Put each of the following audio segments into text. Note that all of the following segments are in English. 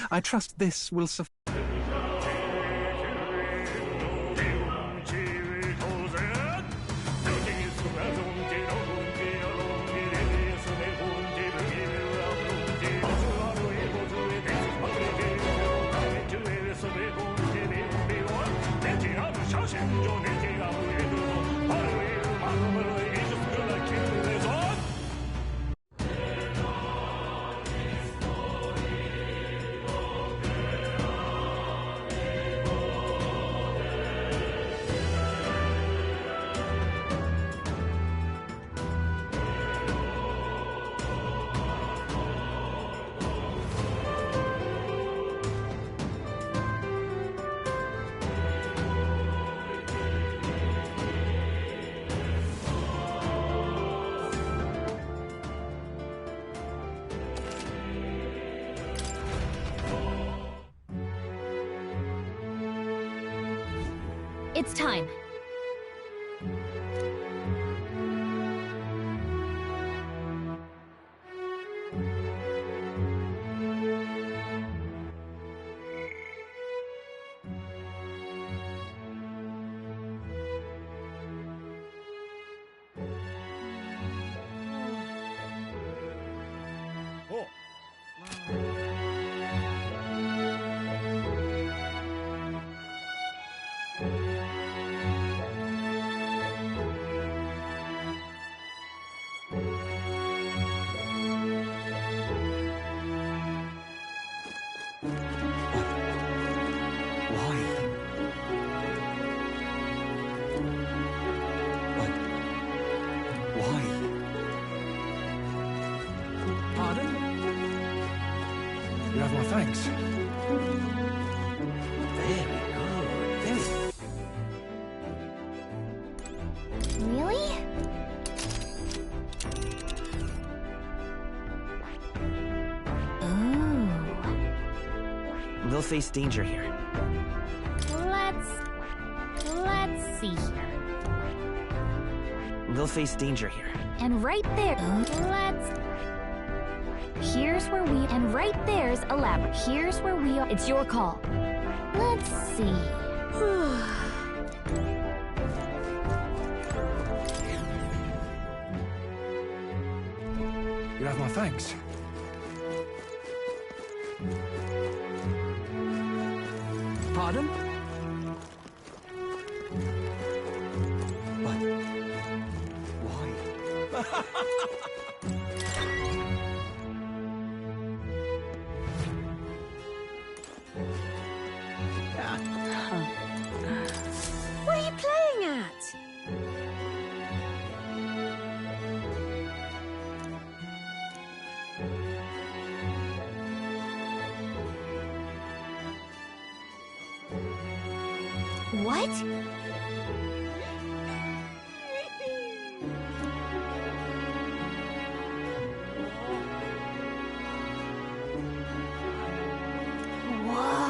I trust this will suffice. It's time. You have my thanks. Very good. Really? Ooh. They'll face danger here. Let's see here. They'll face danger here. And right there, here's where we, and right there's a lab. Here's where we are. It's your call. Let's see. You have my thanks. Pardon? But why? What are you playing at? What? Whoa.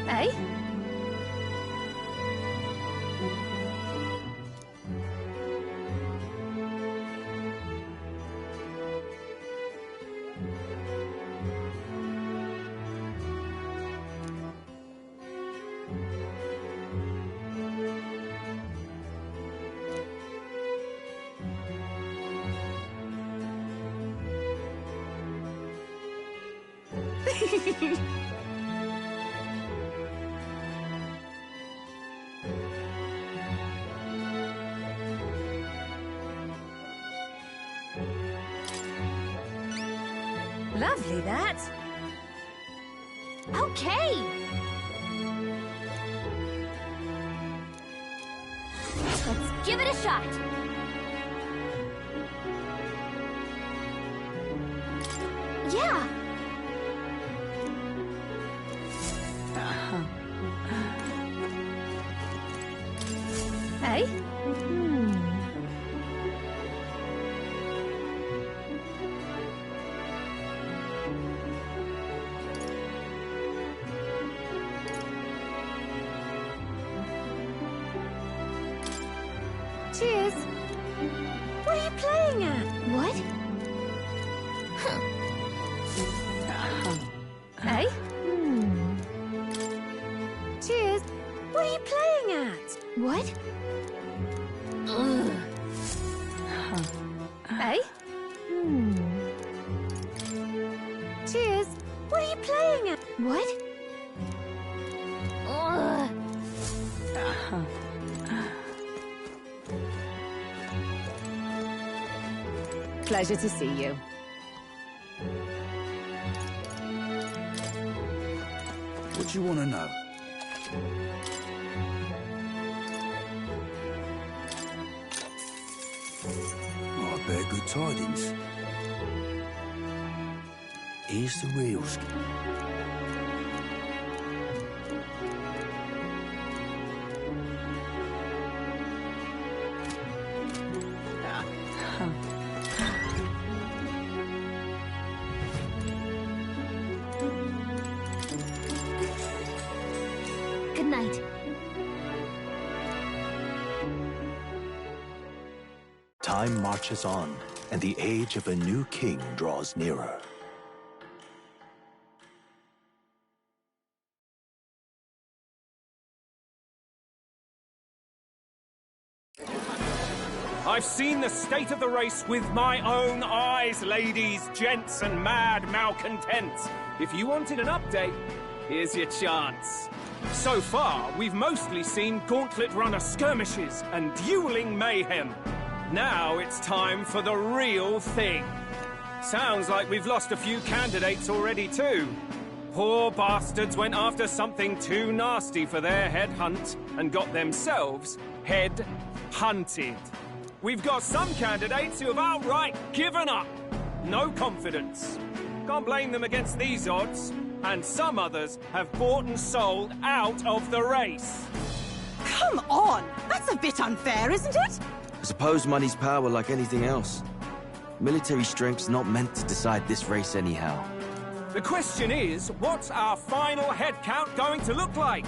Eh? Lovely, that. Okay. Let's give it a shot. Yeah. Hey? Cheers. What are you playing at? What? Hey? Cheers. What are you playing at? What? Ugh. Hey? Cheers. What are you playing at? What? Ugh. Pleasure to see you. What do you want to know? Oh, I bear good tidings. Here's the real skin. Good night. Time marches on, and the age of a new king draws nearer. I've seen the state of the race with my own eyes, ladies, gents, and mad malcontents. If you wanted an update, here's your chance. So far, we've mostly seen gauntlet runner skirmishes and dueling mayhem. Now it's time for the real thing. Sounds like we've lost a few candidates already too. Poor bastards went after something too nasty for their head hunt and got themselves head hunted. We've got some candidates who have outright given up. No confidence. Can't blame them against these odds. And some others have bought and sold out of the race. Come on! That's a bit unfair, isn't it? I suppose money's power like anything else. Military strength's not meant to decide this race anyhow. The question is, what's our final head count going to look like?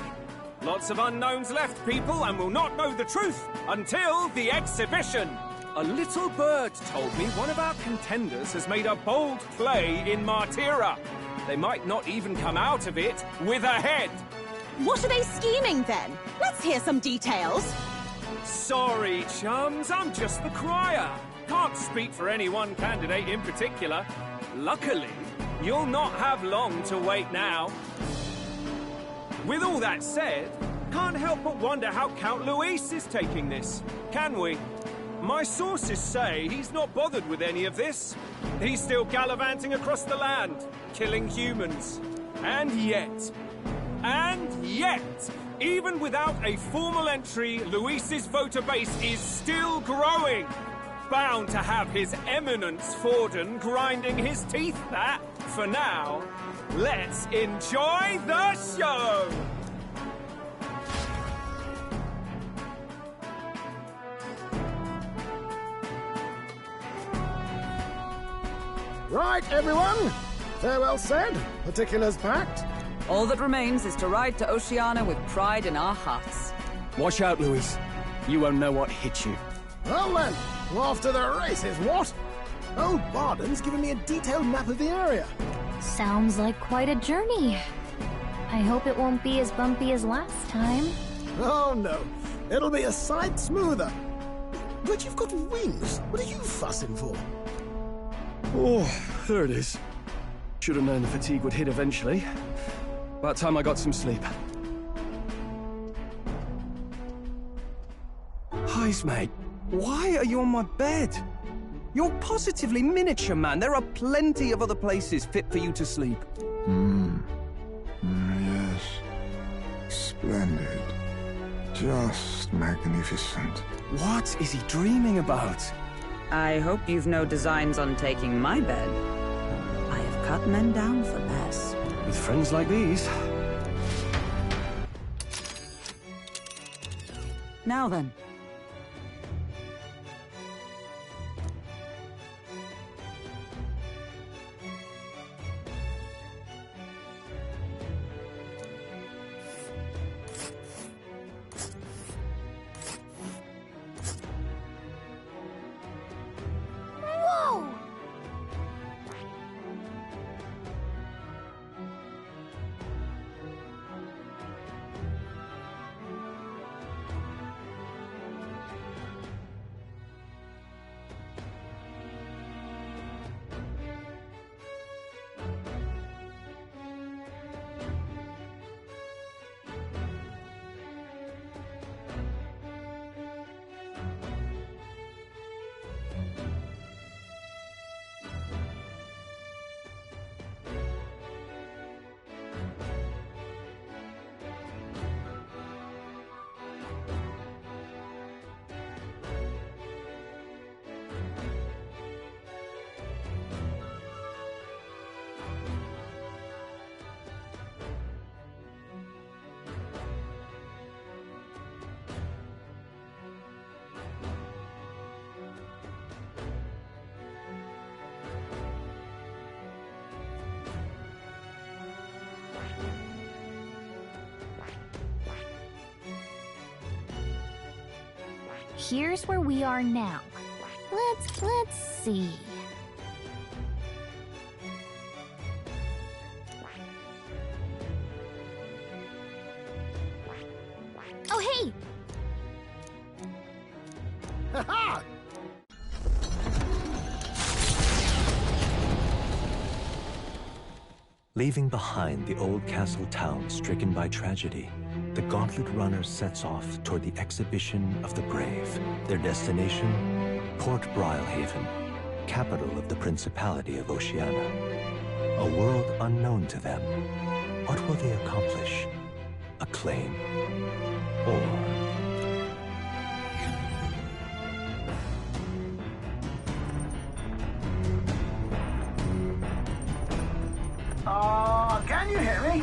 Lots of unknowns left, people, and we'll not know the truth until the exhibition. A little bird told me one of our contenders has made a bold play in Martira. They might not even come out of it with a head. What are they scheming then? Let's hear some details. Sorry, chums, I'm just the crier. Can't speak for any one candidate in particular. Luckily, you'll not have long to wait now. With all that said, can't help but wonder how Count Luis is taking this, can we? My sources say he's not bothered with any of this. He's still gallivanting across the land, killing humans. And yet, even without a formal entry, Luis's voter base is still growing. Bound to have His Eminence Forden grinding his teeth that, for now, let's enjoy the show! Right, everyone. Farewell said, particulars packed. All that remains is to ride to Oceania with pride in our hearts. Watch out, Luis. You won't know what hit you. Well then, off to the races, what? Old Barden's given me a detailed map of the area. Sounds like quite a journey. I hope it won't be as bumpy as last time. Oh no, it'll be a sight smoother. But you've got wings. What are you fussing for? Oh, there it is. Should have known the fatigue would hit eventually. About time I got some sleep. Heis, mate. Why are you on my bed? You're positively miniature, man. There are plenty of other places fit for you to sleep. Yes. Splendid. Just magnificent. What is he dreaming about? I hope you've no designs on taking my bed. I have cut men down for less. With friends like these. Now then, Here's where we are now. Let's see. Oh, hey! Ha-ha! Leaving behind the old castle town stricken by tragedy, the Gauntlet Runner sets off toward the Exhibition of the Brave. Their destination, Port Brialhaven, capital of the Principality of Oceania. A world unknown to them. What will they accomplish? Acclaim? Or... Can you hear me?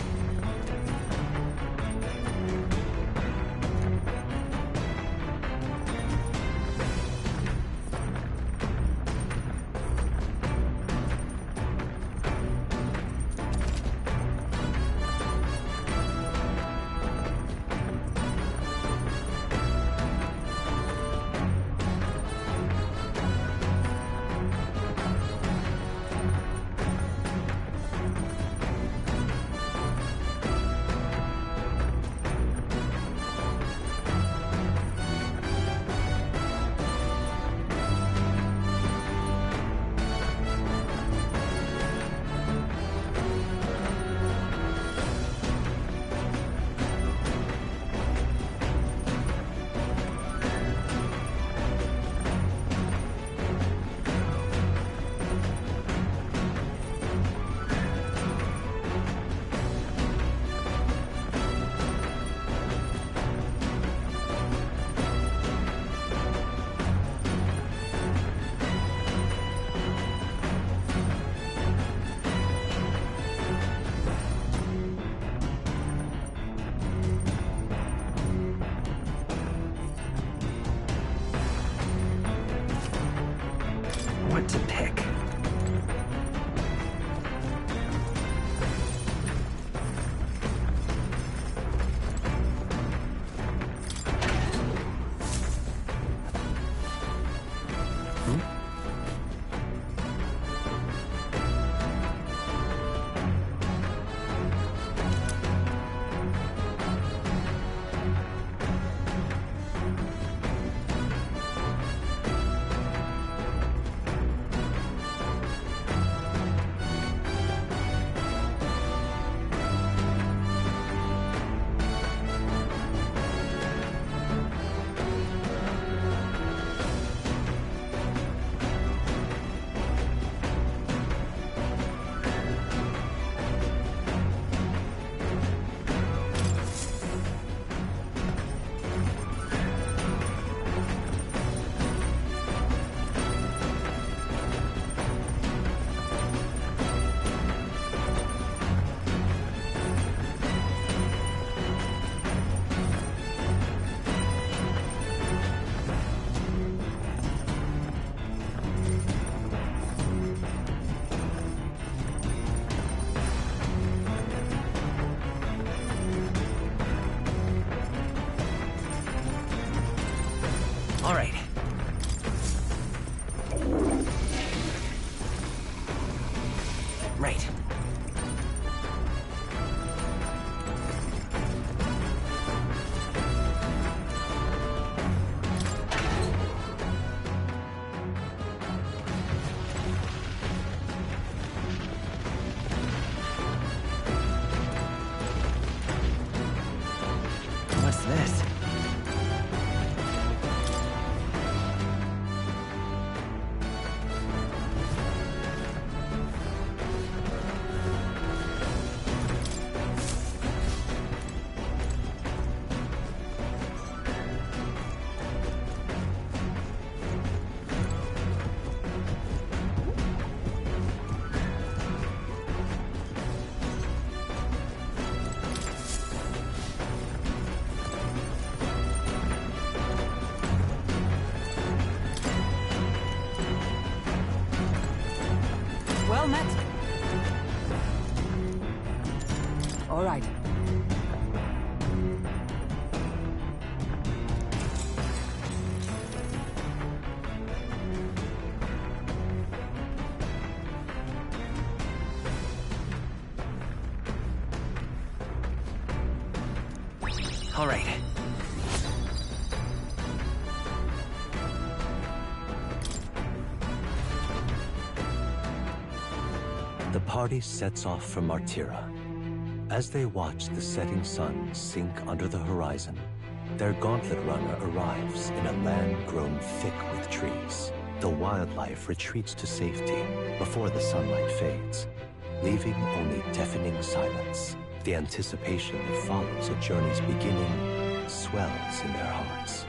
What to pick? All right. Right. What's this? Well met. All right. All right. The party sets off for Martira. As they watch the setting sun sink under the horizon, their gauntlet runner arrives in a land grown thick with trees. The wildlife retreats to safety before the sunlight fades, leaving only deafening silence. The anticipation that follows a journey's beginning swells in their hearts.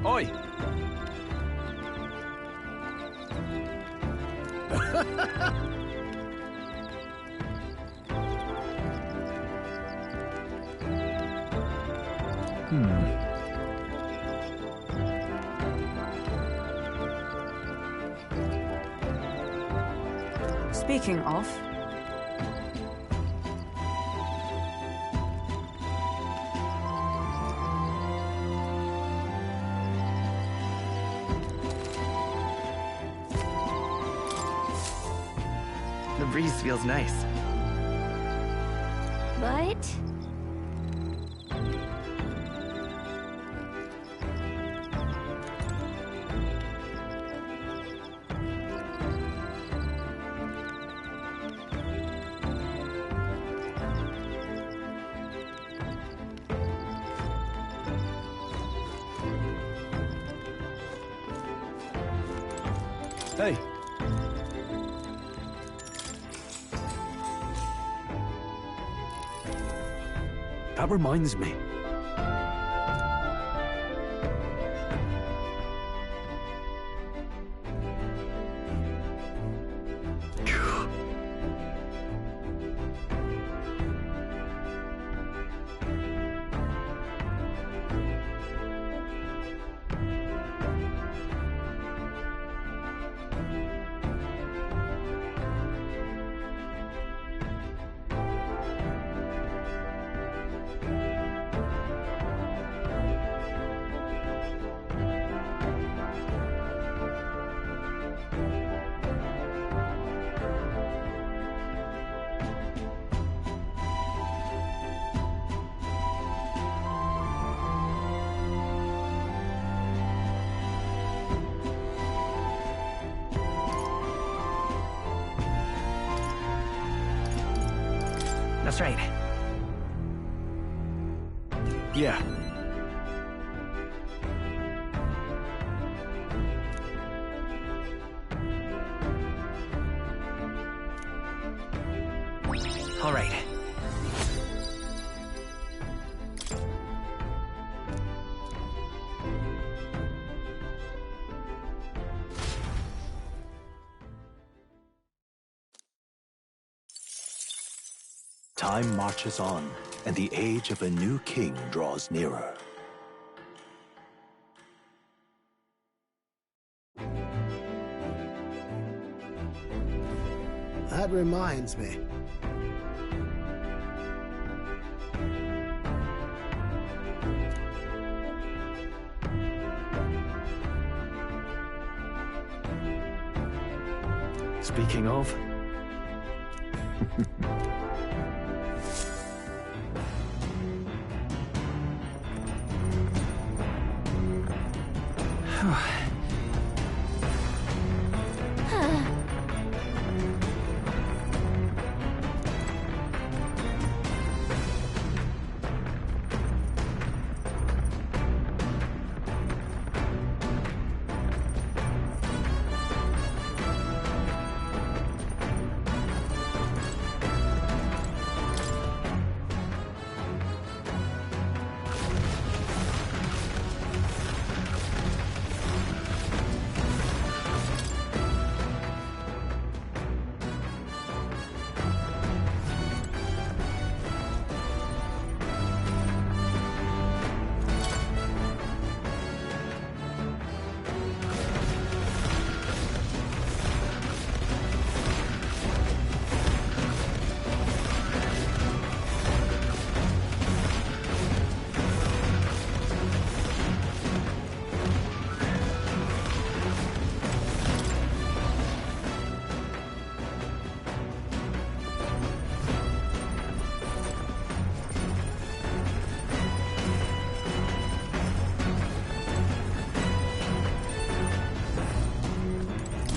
Oi! Speaking of... The breeze feels nice. But... Hey! That reminds me. That's right. Yeah. All right. Time marches on, and the age of a new king draws nearer. That reminds me. Speaking of...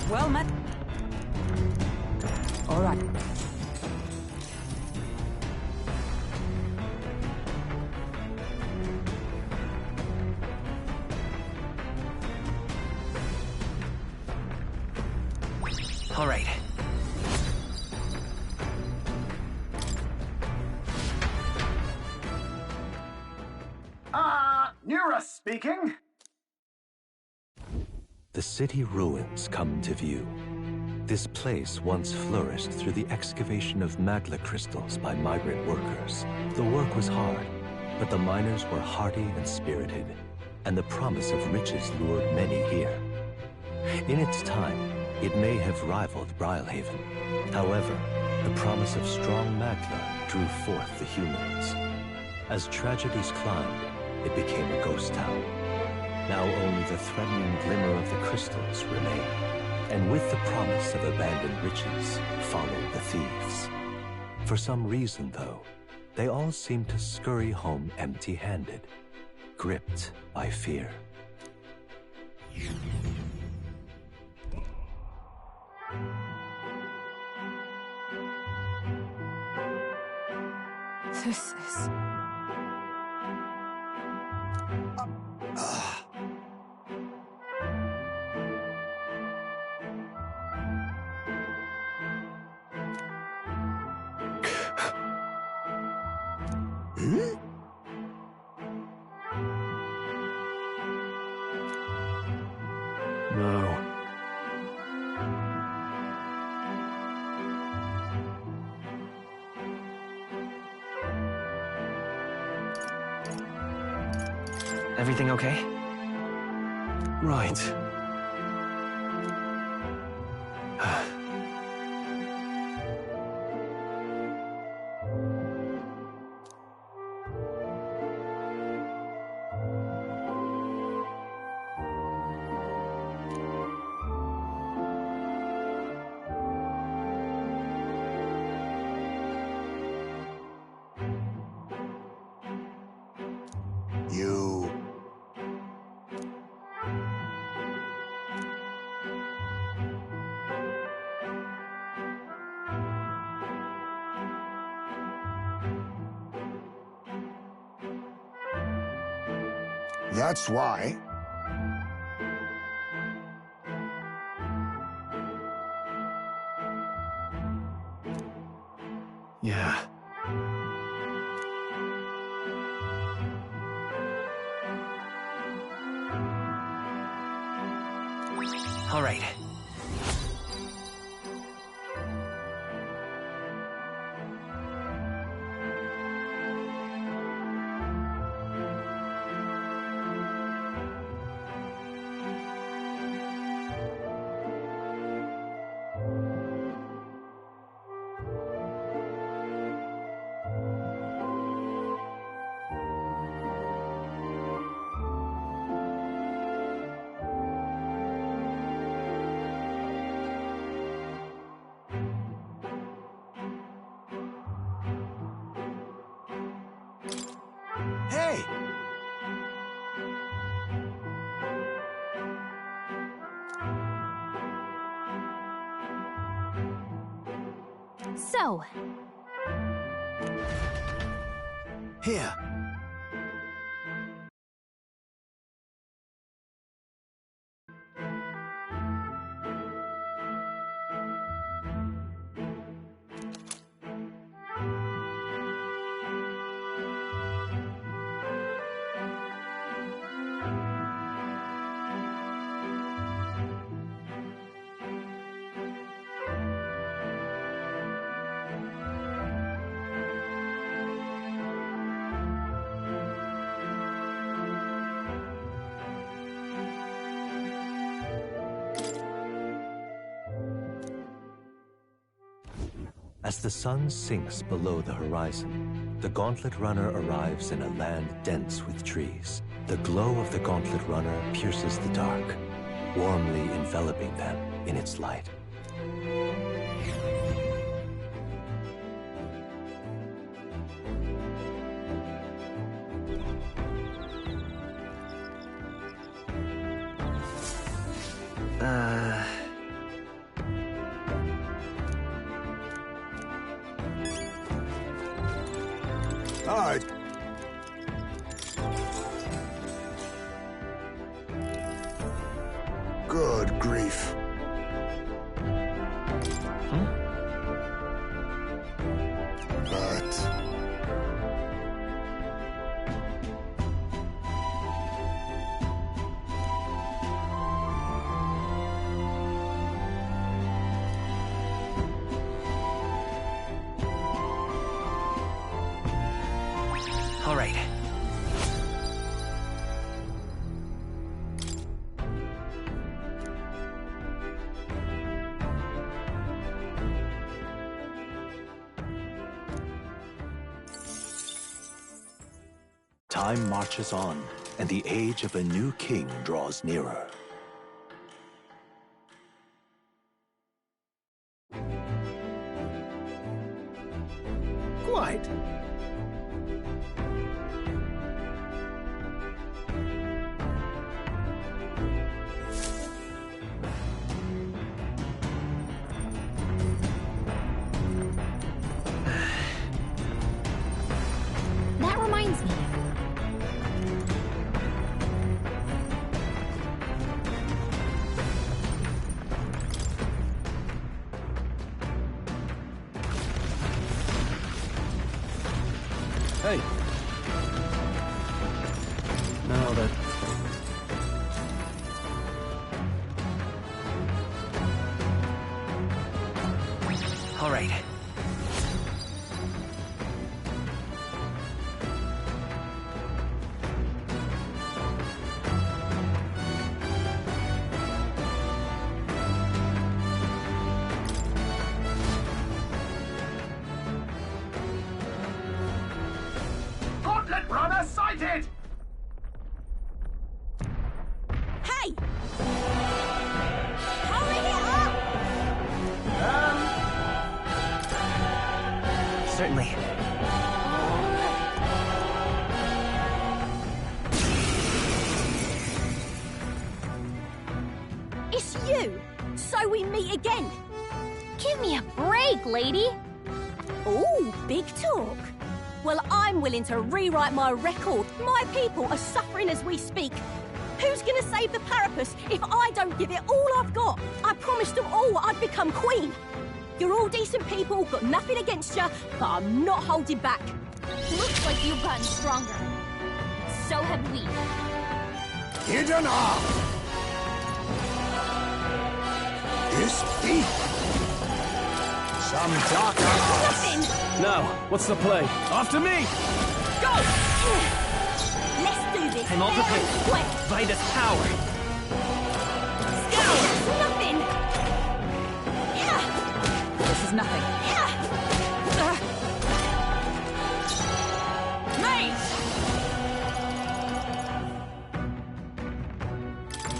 Well met. All right. All right. Nura speaking. The city ruins come to view. This place once flourished through the excavation of magla crystals by migrant workers. The work was hard, but the miners were hardy and spirited, and the promise of riches lured many here. In its time, it may have rivaled Brilhaven. However, the promise of strong magla drew forth the humans. As tragedies climbed, it became a ghost town. Now only the threatening glimmer of the crystals remain. And with the promise of abandoned riches followed the thieves. For some reason, though, they all seem to scurry home empty-handed, gripped by fear. This is... No. Everything okay? Right. You... That's why. Yeah. All right. Hey! So, Here. As the sun sinks below the horizon, the Gauntlet Runner arrives in a land dense with trees. The glow of the Gauntlet Runner pierces the dark, warmly enveloping them in its light. Aye. Good grief. But... All right. Time marches on, and the age of a new king draws nearer. Quite. That reminds me. Hey. Now then. All right. Gauntlet runner sighted! Hey! Hurry it up! Certainly. It's you! So we meet again! Give me a break, lady. Ooh, big talk. Well, I'm willing to rewrite my record. My people are suffering as we speak. Who's gonna save the Parapus if I don't give it all I've got? I promised them all I'd become queen. You're all decent people, got nothing against you, but I'm not holding back. Looks like you've gotten stronger. So have we. Hidden arm! This deep! Some darker arts! Nothing! Now, what's the play? After me! Go! Let's do this. I'm all fair prepared. and square. Vitus power. Scour! Nothing! Yeah! This is nothing. Yeah! Mate!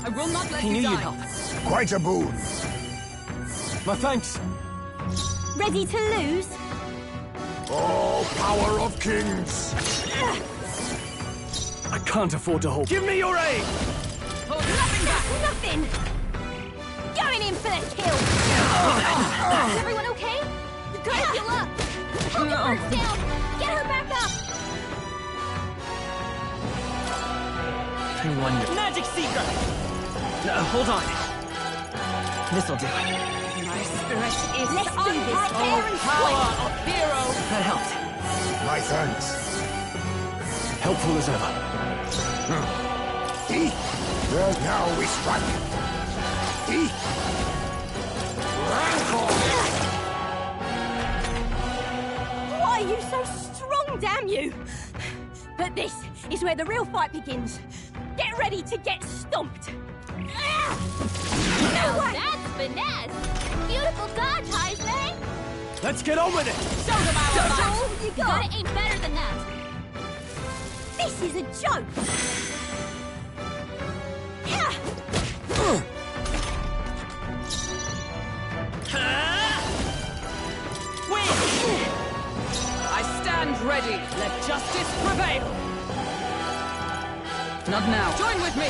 I will not let I you knew die. you'd help. Quite a boon. My thanks. Ready to lose? All power of kings! I can't afford to hold. Give me your aid! Hold nothing back! Nothing! Going in for the kill! Is everyone okay? You gotta heal up. Help the birds down. Get her back up. I wonder. Magic Seeker! Hold on. This'll do. My spirit is Let's do this fair and power square! of hero! That helped. My thanks. Helpful as ever. Eat! Well, now we strike. Eat! Rancor! Why are you so strong, damn you? But this is where the real fight begins. Get ready to get stomped. Now that's finesse. Beautiful dodge, Heisman. Let's get on with it! Show them our That's might! all you You got. gotta aim better than that. This is a joke. Yeah. Win! I stand ready. Let justice prevail. Not now. Join with me.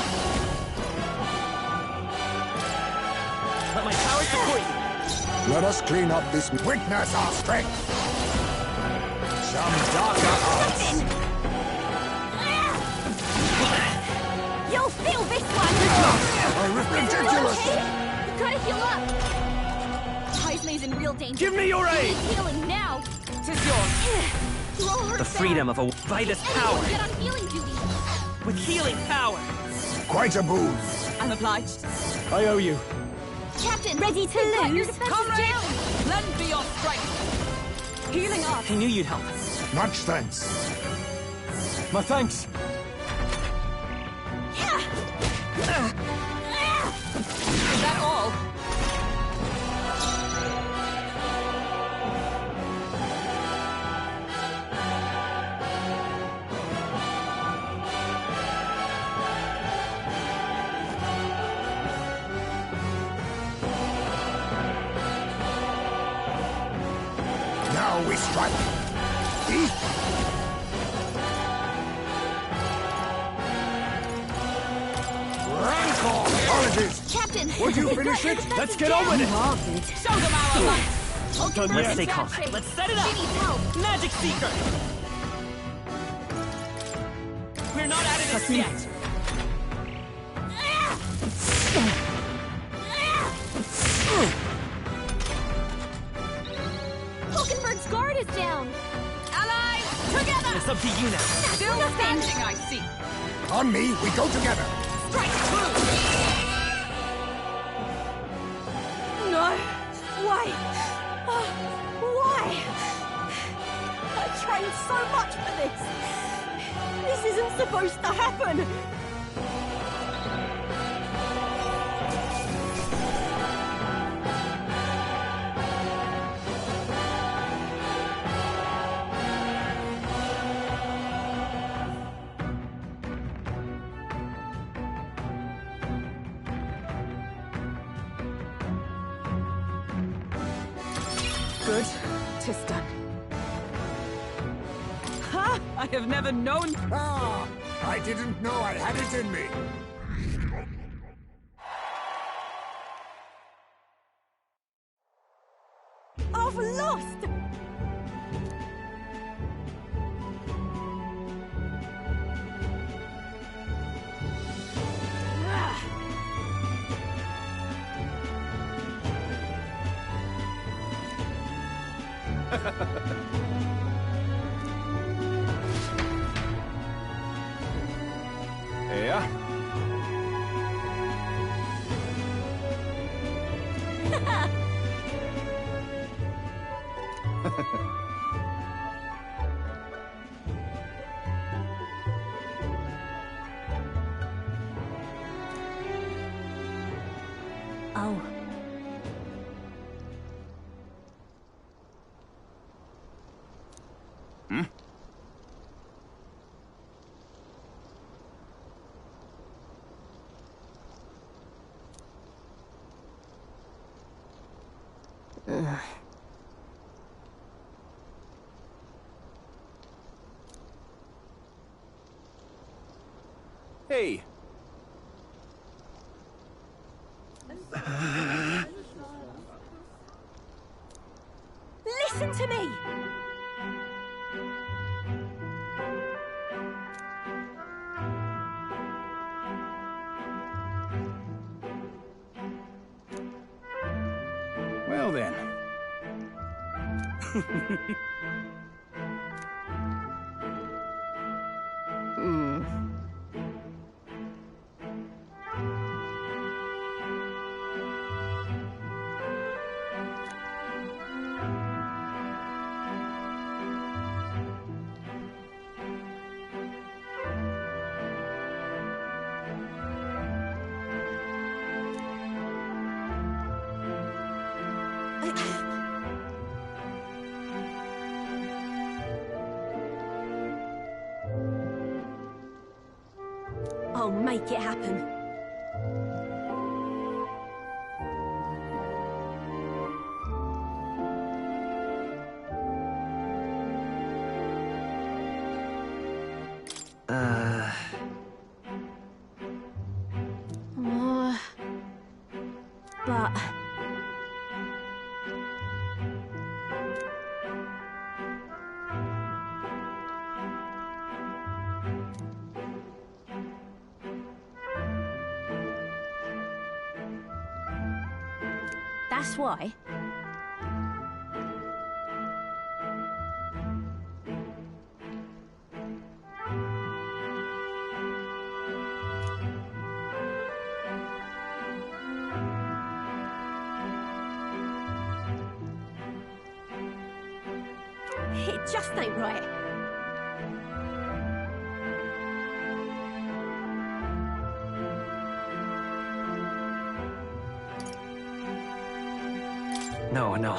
Let my power support you. Let us clean up this. Witness our strength! Some darker arts! Captain! You'll feel this one! Ridiculous! You gotta heal up! Paisley's in real danger. Give me your aid! Need healing now! Tis yours. Throw her The freedom of a Vitus power. Get on healing duty! With healing power. Quite a booze. I'm obliged. I owe you. Captain! Ready to Your lose? defenses down! Lend me your strength! Healing up! I knew you'd help. Much thanks. My thanks. Is that all? Now we strike. See? Rancor! Apologies. Captain! Would you finish it? Let's get on with it. Show them our light! Done Let's yet. stay calm. Let's set it up. She needs help. Magic Seeker. We're not out of this yet. Hulkenberg's guard is down! Allies, together! It's up to you now. Still standing, I see. On me, we go together. Strike true! No! Why? Why? I trained so much for this! This isn't supposed to happen! Good. 'Tis done. Ha! I have never known... Ah! I didn't know I had it in me. I've lost! Yeah? Oh. Hmm? Hey. Listen to me! Well then. I'll make it happen. But... That's why. It just ain't right. No, no.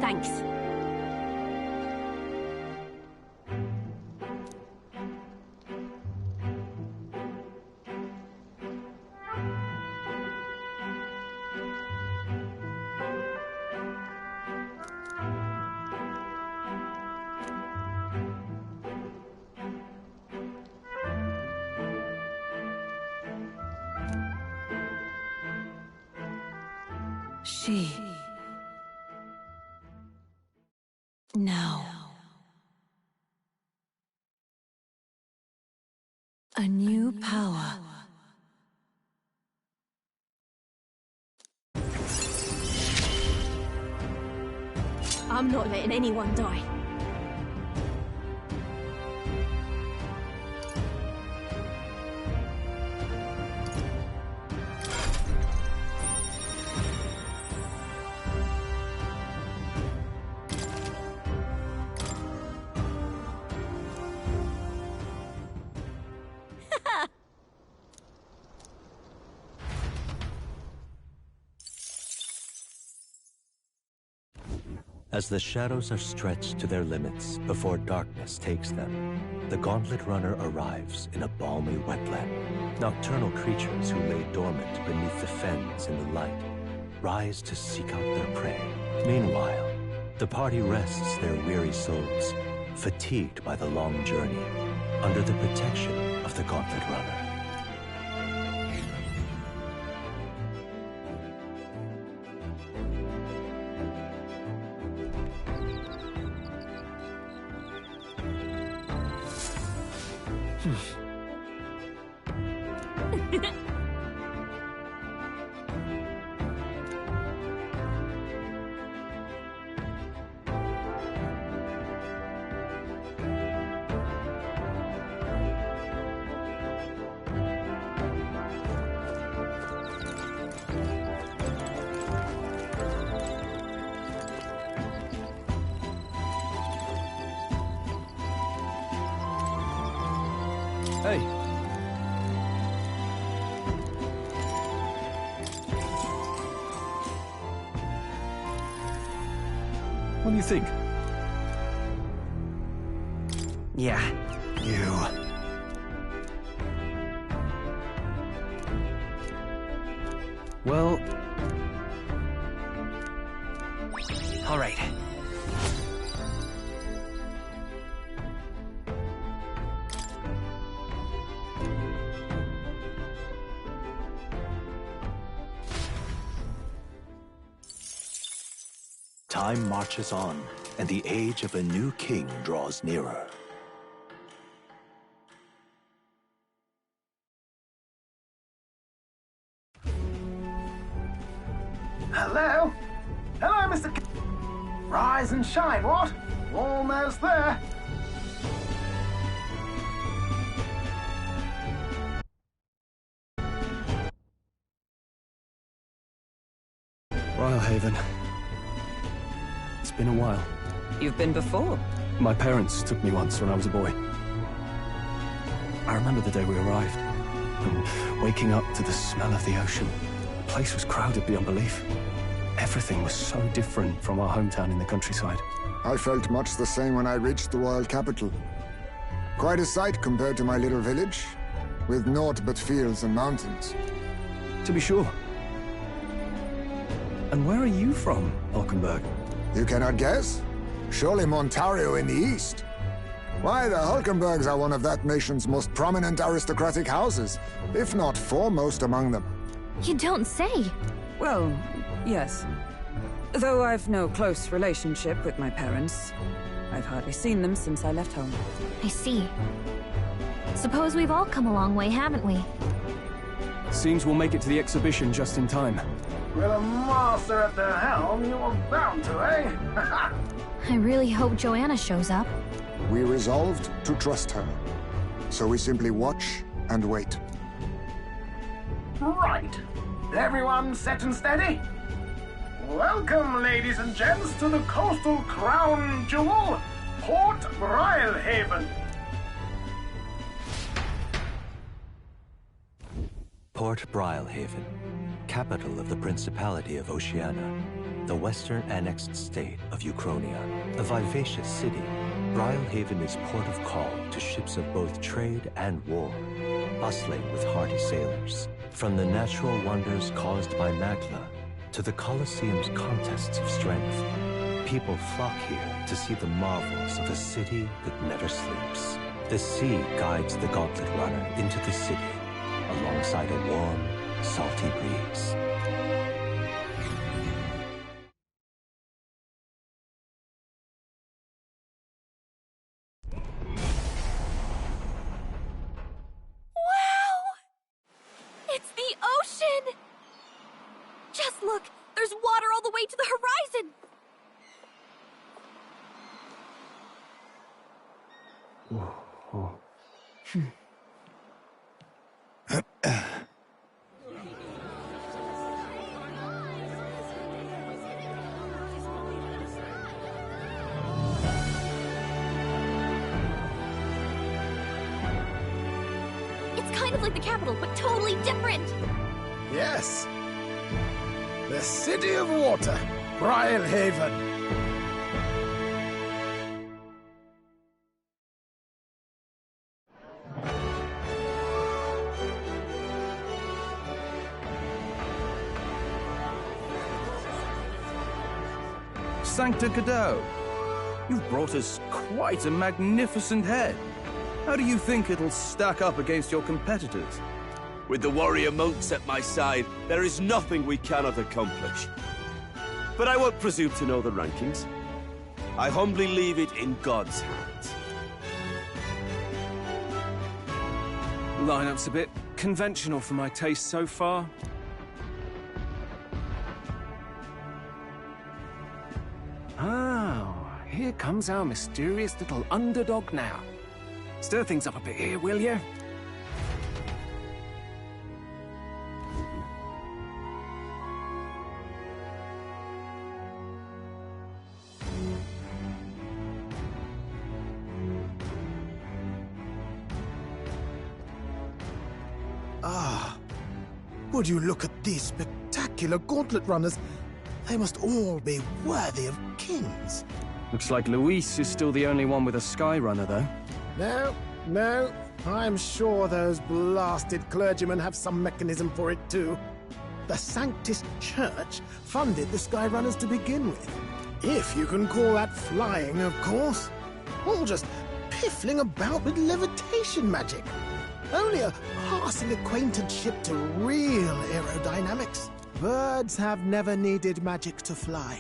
Thanks. She. Now. A new power. I'm not letting anyone die. As the shadows are stretched to their limits before darkness takes them, the Gauntlet Runner arrives in a balmy wetland. Nocturnal creatures who lay dormant beneath the fens in the light rise to seek out their prey. Meanwhile, the party rests their weary souls, fatigued by the long journey, under the protection of the Gauntlet Runner. Hey. What do you think? Yeah. You. Well... All right. Time marches on, and the age of a new king draws nearer. Hello? Hello, Mr. Rise and shine, what? Almost there. Brylehaven. It's been a while. You've been before? My parents took me once when I was a boy. I remember the day we arrived, and waking up to the smell of the ocean. The place was crowded beyond belief. Everything was so different from our hometown in the countryside. I felt much the same when I reached the royal capital. Quite a sight compared to my little village, with naught but fields and mountains. To be sure. And where are you from, Hulkenberg? You cannot guess? Surely Montario in the east. Why, the Hulkenbergs are one of that nation's most prominent aristocratic houses, if not foremost among them. You don't say. Well, yes. Though I've no close relationship with my parents, I've hardly seen them since I left home. I see. Suppose we've all come a long way, haven't we? Seems we'll make it to the exhibition just in time. With a master at the helm, you were bound to, eh? I really hope Joanna shows up. We resolved to trust her. So we simply watch and wait. Right. Everyone set and steady? Welcome, ladies and gents, to the coastal crown jewel, Port Brialhaven. Port Brialhaven, capital of the Principality of Oceania, the western annexed state of Uchronia. A vivacious city, Brialhaven is port of call to ships of both trade and war, bustling with hardy sailors. From the natural wonders caused by Magla to the Colosseum's contests of strength, people flock here to see the marvels of a city that never sleeps. The sea guides the Gauntlet Runner into the city, alongside a warm, salty breeze. Wow! It's the ocean! Just look! There's water all the way to the horizon! It's kind of like the capital, but totally different! Yes. The City of Water, Brialhaven. Sancta Cadeau, you've brought us quite a magnificent head. How do you think it'll stack up against your competitors? With the warrior monks at my side, there is nothing we cannot accomplish. But I won't presume to know the rankings. I humbly leave it in God's hands. Lineup's a bit conventional for my taste so far. Oh, here comes our mysterious little underdog now. Stir things up a bit here, will you? Ah, would you look at these spectacular gauntlet runners? They must all be worthy of kings. Looks like Luis is still the only one with a Sky Runner, though. No. I'm sure those blasted clergymen have some mechanism for it too. The Sanctus Church funded the Skyrunners to begin with. If you can call that flying, of course. All just piffling about with levitation magic. Only a passing acquaintanceship to real aerodynamics. Birds have never needed magic to fly.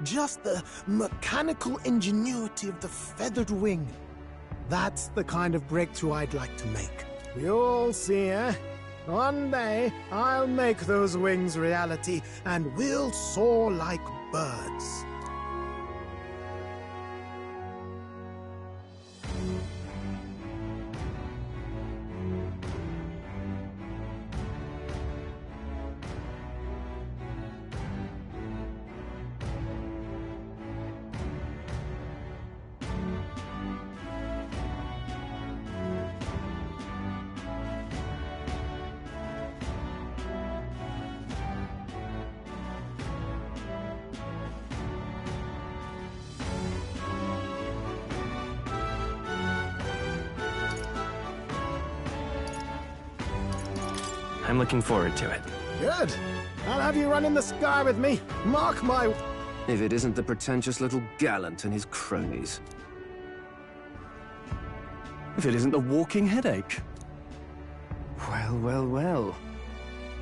Just the mechanical ingenuity of the feathered wing. That's the kind of breakthrough I'd like to make. You'll see, eh? One day, I'll make those wings reality, and we'll soar like birds. I'm looking forward to it. Good. I'll have you run in the sky with me. Mark my... If it isn't the pretentious little gallant and his cronies. If it isn't the walking headache. Well.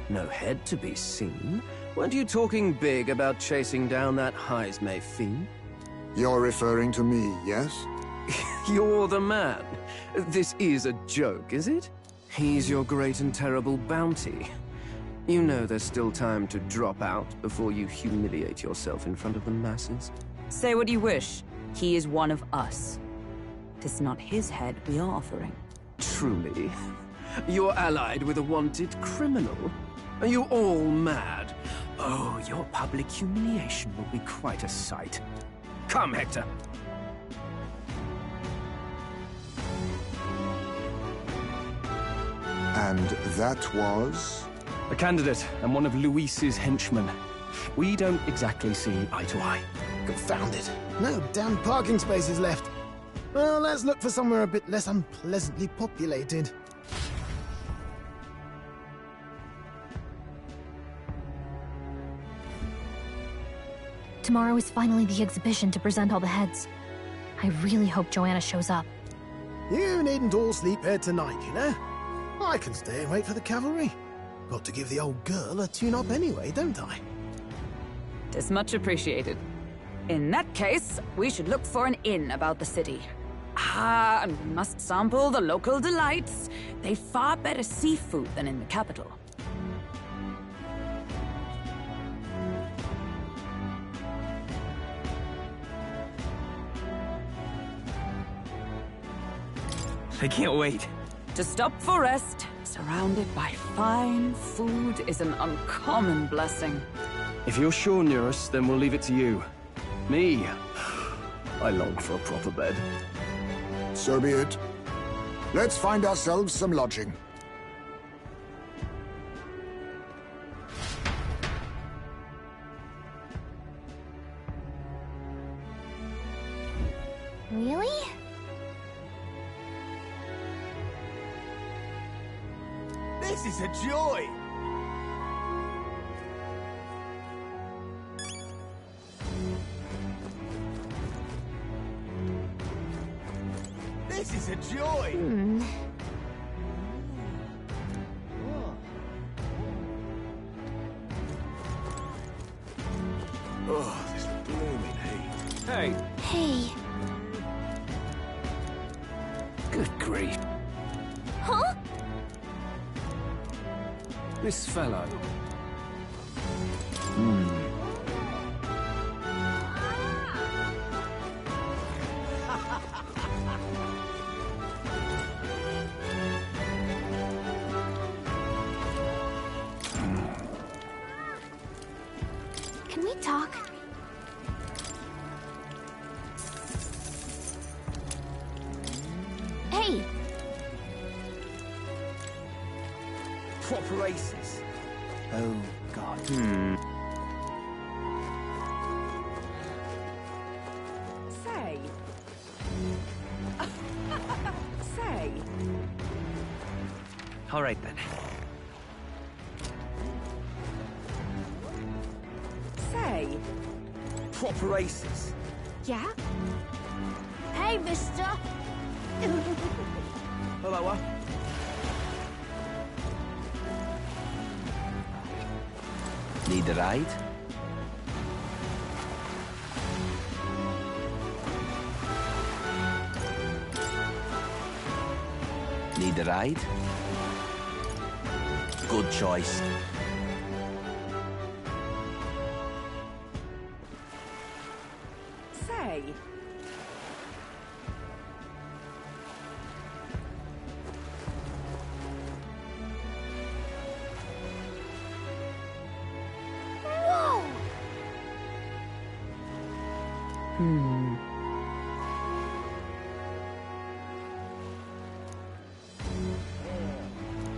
No head to be seen, Weren't you talking big about chasing down that Heismay fiend? You're referring to me, yes? You're the man. This is a joke, is it? He's your great and terrible bounty. You know there's still time to drop out before you humiliate yourself in front of the masses. Say what you wish. He is one of us. Tis not his head we are offering. Truly? You're allied with a wanted criminal? Are you all mad? Oh, your public humiliation will be quite a sight. Come, Hector. And that was? A candidate and one of Luis's henchmen. We don't exactly see eye to eye. Confound it. No damn parking spaces left. Well, let's look for somewhere a bit less unpleasantly populated. Tomorrow is finally the exhibition to present all the heads. I really hope Joanna shows up. You needn't all sleep here tonight, you know? I can stay and wait for the cavalry. Got to give the old girl a tune-up anyway, don't I? Tis much appreciated. In that case, we should look for an inn about the city. Ah, and we must sample the local delights. They've far better seafood than in the capital. I can't wait. To stop for rest, surrounded by fine food, is an uncommon blessing. If you're sure, Nearest, then we'll leave it to you. Me, I long for a proper bed. So be it. Let's find ourselves some lodging. Really? This is a joy! This is a joy! Oh, this blooming heat. Hey. Hey. Good grief. Huh? This fellow. Can we talk? Hey! Proper aces. Oh, God. Say. Say. All right, then. Say. Proper aces. Yeah? Hey, mister. Hello, Need a ride? Need a ride? Good choice. Say. Whoa!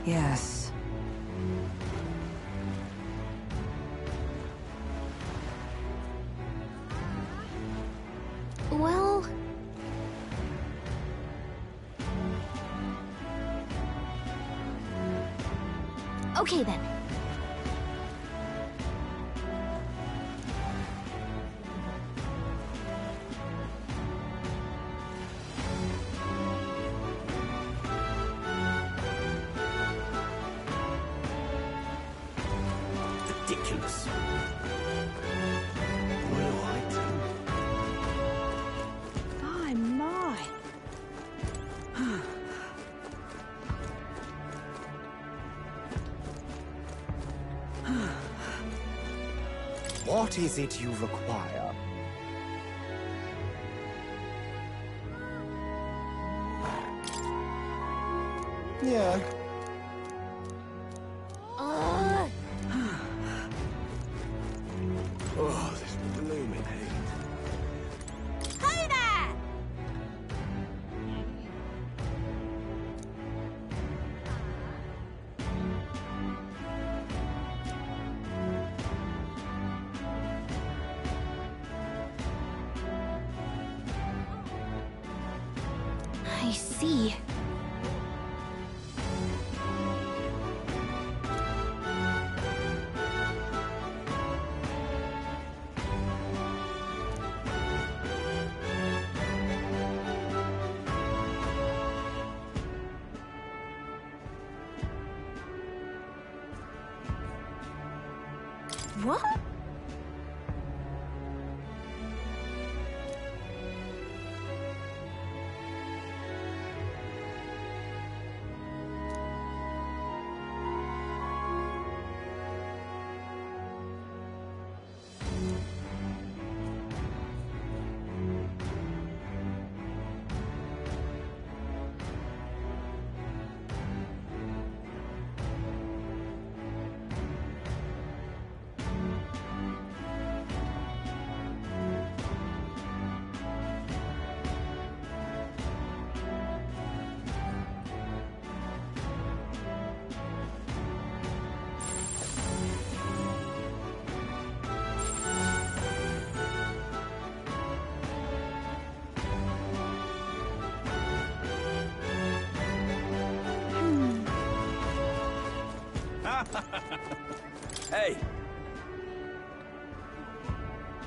Yes. Well... Okay then. ridiculous. What is it you require? Yeah. Oh, this blooming heat. Hey there! I see. What? Hey!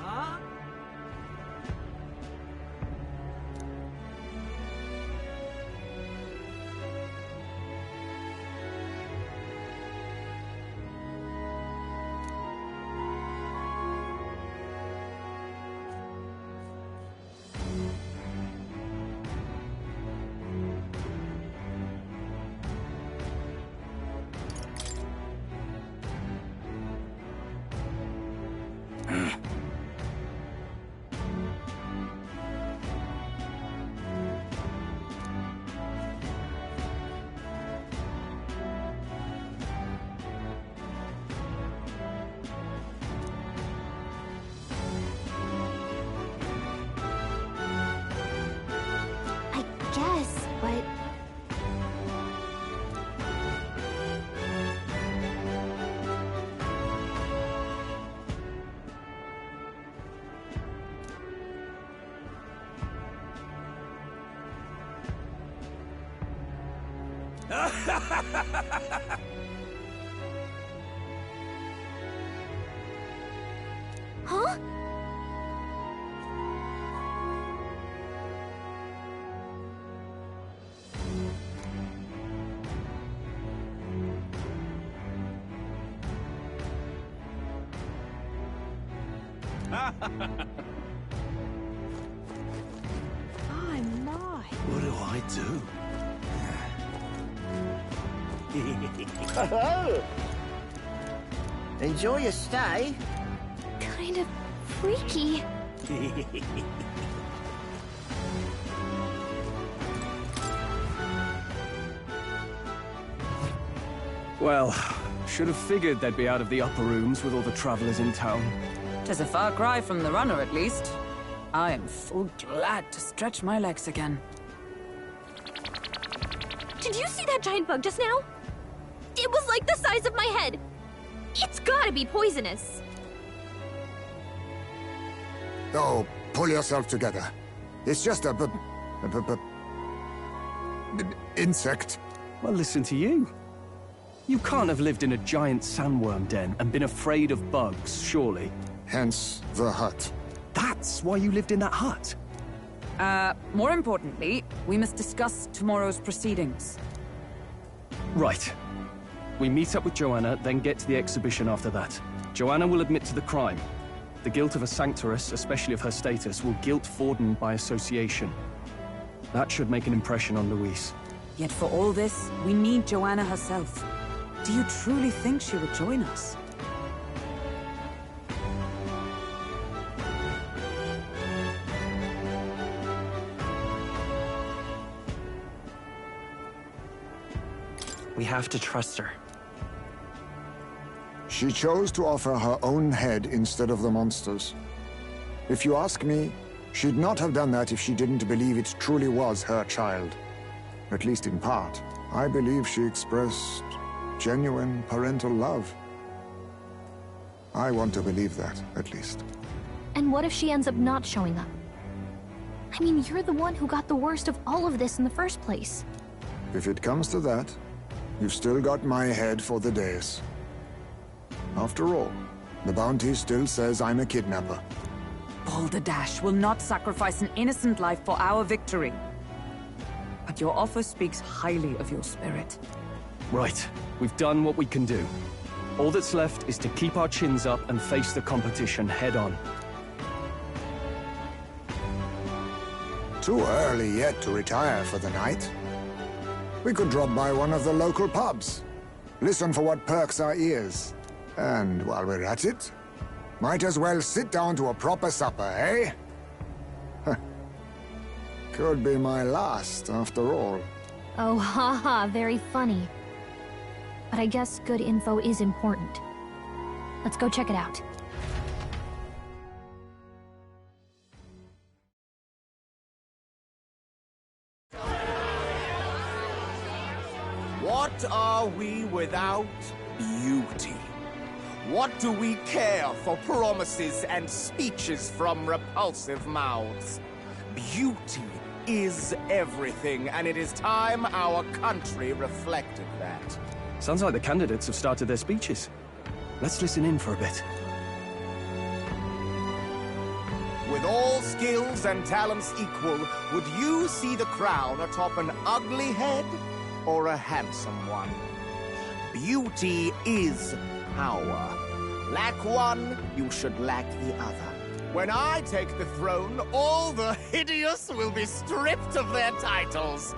Huh? I guess, but... Huh? My, my. What do I do? Enjoy your stay. Kind of freaky. Well, should have figured they'd be out of the upper rooms with all the travelers in town. 'Tis a far cry from the runner, at least. I am full glad to stretch my legs again. Did you see that giant bug just now? It was like the size of my head. It's gotta be poisonous. Oh, pull yourself together. It's just a insect. Well, listen to you. You can't have lived in a giant sandworm den and been afraid of bugs, surely. Hence the hut. That's why you lived in that hut? More importantly, we must discuss tomorrow's proceedings. Right. We meet up with Joanna, then get to the exhibition after that. Joanna will admit to the crime. The guilt of a Sanctoress, especially of her status, will guilt Forden by association. That should make an impression on Luis. Yet for all this, we need Joanna herself. Do you truly think she would join us? We have to trust her. She chose to offer her own head instead of the monster's. If you ask me, she'd not have done that if she didn't believe it truly was her child. At least in part. I believe she expressed genuine parental love. I want to believe that, at least. And what if she ends up not showing up? I mean, you're the one who got the worst of all of this in the first place. If it comes to that, you've still got my head for the dais. After all, the bounty still says I'm a kidnapper. Balderdash will not sacrifice an innocent life for our victory. But your offer speaks highly of your spirit. Right. We've done what we can do. All that's left is to keep our chins up and face the competition head-on. Too early yet to retire for the night. We could drop by one of the local pubs. Listen for what perks our ears. And while we're at it, might as well sit down to a proper supper, eh? Could be my last, after all. Oh, haha, very funny. But I guess good info is important. Let's go check it out. What are we without beauty? What do we care for promises and speeches from repulsive mouths? Beauty is everything, and it is time our country reflected that. Sounds like the candidates have started their speeches. Let's listen in for a bit. With all skills and talents equal, would you see the crown atop an ugly head or a handsome one? Beauty is power. Lack one, you should lack the other. When I take the throne, all the hideous will be stripped of their titles.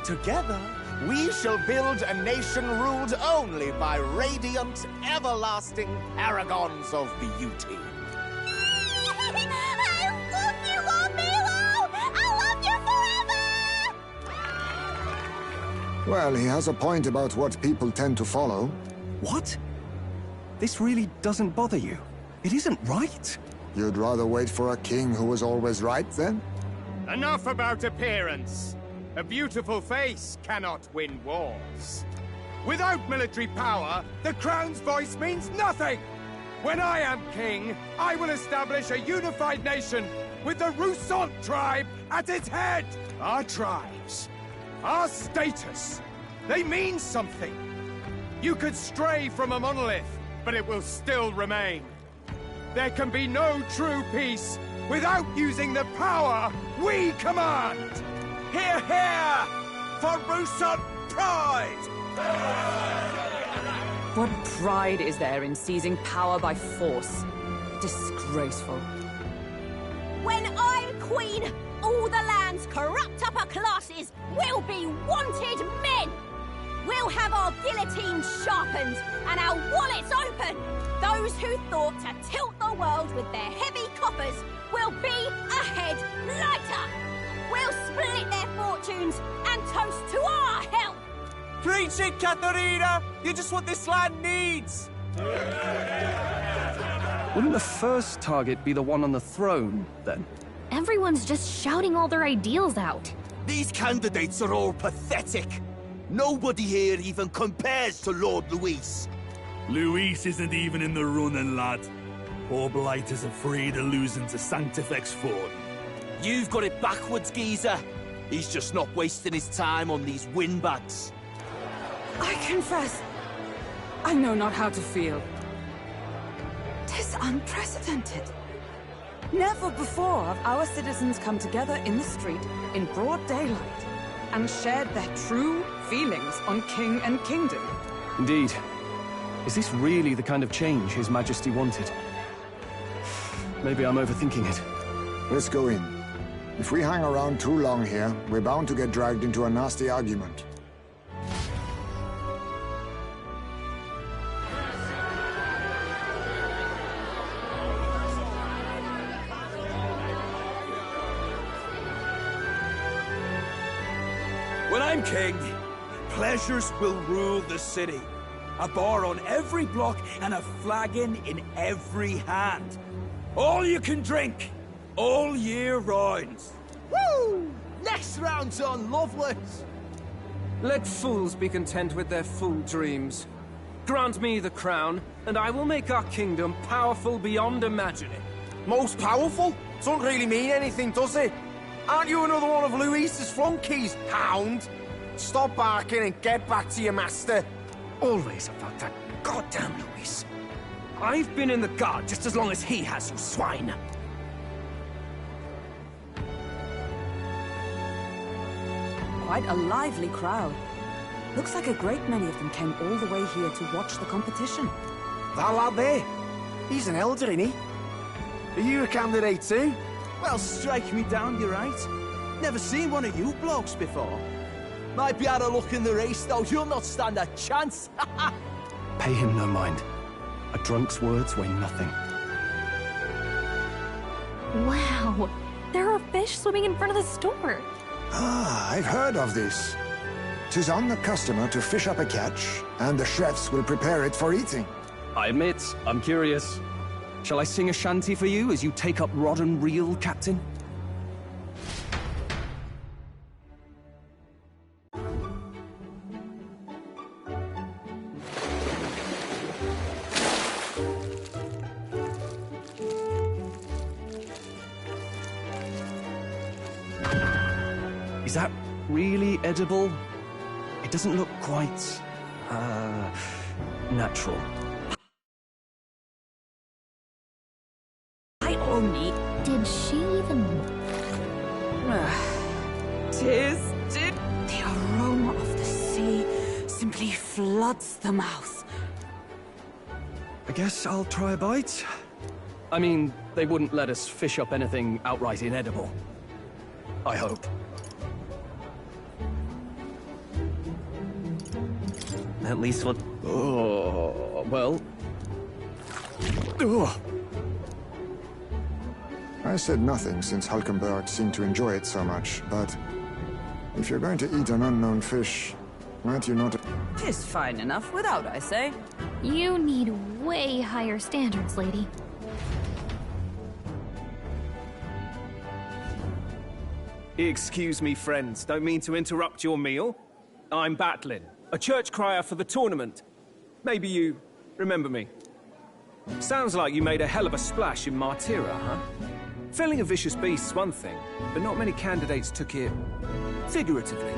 Together, we shall build a nation ruled only by radiant, everlasting paragons of beauty. I love you, Lord Milo! I love you forever! Well, he has a point about what people tend to follow. What? This really doesn't bother you? It isn't right. You'd rather wait for a king who was always right, then? Enough about appearance. A beautiful face cannot win wars. Without military power, the crown's voice means nothing! When I am king, I will establish a unified nation with the Rousant tribe at its head! Our tribes, our status, they mean something. You could stray from a monolith, but it will still remain. There can be no true peace without using the power we command! Hear, hear! For Rousant pride! What pride is there in seizing power by force? Disgraceful. When I'm queen, all the land's corrupt upper classes will be wanted men! We'll have our guillotines sharpened and our wallets open! Those who thought to tilt the world with their heavy coppers will be a head lighter! We'll split their fortunes and toast to our health! Preach it, Katharina! You're just what this land needs! Wouldn't the first target be the one on the throne, then? Everyone's just shouting all their ideals out. These candidates are all pathetic. Nobody here even compares to Lord Luis. Luis isn't even in the running, lad. Poor Blight is afraid of losing to Sanctifex Ford. You've got it backwards, geezer. He's just not wasting his time on these windbags. I confess, I know not how to feel. 'Tis unprecedented. Never before have our citizens come together in the street in broad daylight and shared their true feelings on king and kingdom. Indeed. Is this really the kind of change His Majesty wanted? Maybe I'm overthinking it. Let's go in. If we hang around too long here, we're bound to get dragged into a nasty argument. When I'm king, pleasures will rule the city. A bar on every block and a flagon in every hand. All you can drink, all year round. Woo! Next round's on Lovelace. Let fools be content with their fool dreams. Grant me the crown, and I will make our kingdom powerful beyond imagining. Most powerful? Doesn't really mean anything, does it? Aren't you another one of Luis's flunkies, hound? Stop barking and get back to your master. Always about that goddamn Luis. I've been in the guard just as long as he has, you swine. Quite a lively crowd. Looks like a great many of them came all the way here to watch the competition. That lad there, he's an elder, isn't he? Are you a candidate too? Well, strike me down, you're right. Never seen one of you blokes before. Might be had a look in the race, though. You'll not stand a chance. Pay him no mind. A drunk's words weigh nothing. Wow, there are fish swimming in front of the store. Ah, I've heard of this. 'Tis on the customer to fish up a catch, and the chefs will prepare it for eating. I admit, I'm curious. Shall I sing a shanty for you as you take up rod and reel, Captain? Is that really edible? It doesn't look quite, natural. I only... Did she even... Tasted. The aroma of the sea simply floods the mouth. I guess I'll try a bite. I mean, they wouldn't let us fish up anything outright inedible. I hope. At least what... Oh, well... Ugh. I said nothing since Hulkenberg seemed to enjoy it so much, but if you're going to eat an unknown fish, might you not... Tis fine enough without, I say. You need way higher standards, lady. Excuse me, friends. Don't mean to interrupt your meal. I'm Batlin, a church crier for the tournament. Maybe you remember me. Sounds like you made a hell of a splash in Martira, huh? Felling a vicious beast's one thing, but not many candidates took it figuratively.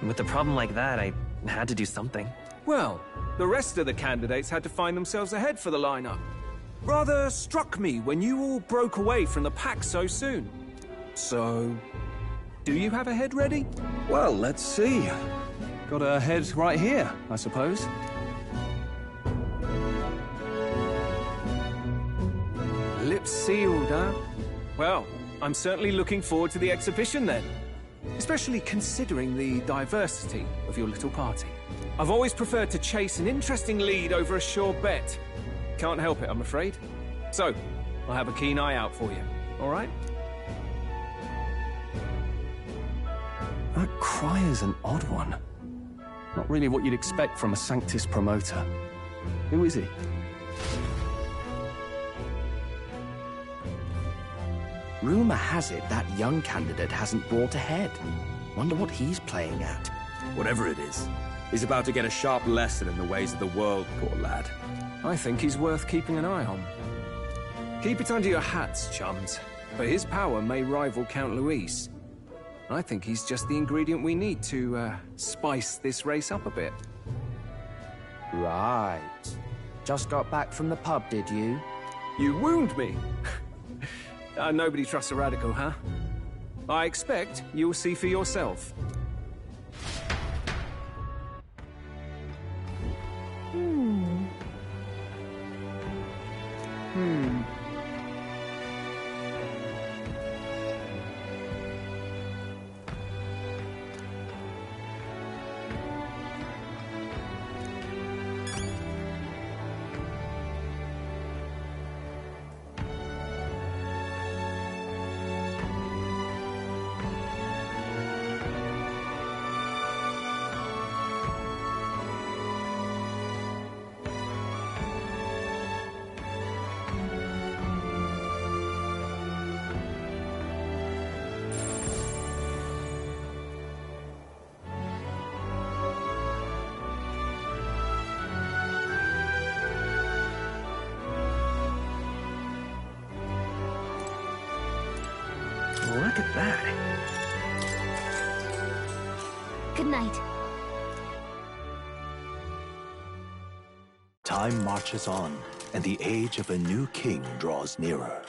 With a problem like that, I had to do something. Well, the rest of the candidates had to find themselves a head for the lineup. Rather struck me when you all broke away from the pack so soon. So, do you have a head ready? Well, let's see. Got a head right here, I suppose. Lips sealed, huh? Well, I'm certainly looking forward to the exhibition then. Especially considering the diversity of your little party. I've always preferred to chase an interesting lead over a sure bet. Can't help it, I'm afraid. So, I'll have a keen eye out for you, all right? That cry is an odd one. Not really what you'd expect from a Sanctus promoter. Who is he? Rumor has it that young candidate hasn't brought ahead. Wonder what he's playing at. Whatever it is, he's about to get a sharp lesson in the ways of the world, poor lad. I think he's worth keeping an eye on. Keep it under your hats, chums, for his power may rival Count Luis. I think he's just the ingredient we need to, spice this race up a bit. Right. Just got back from the pub, did you? You wound me! Nobody trusts a radical, huh? I expect you'll see for yourself. Look at that. Good night. Time marches on, and the age of a new king draws nearer.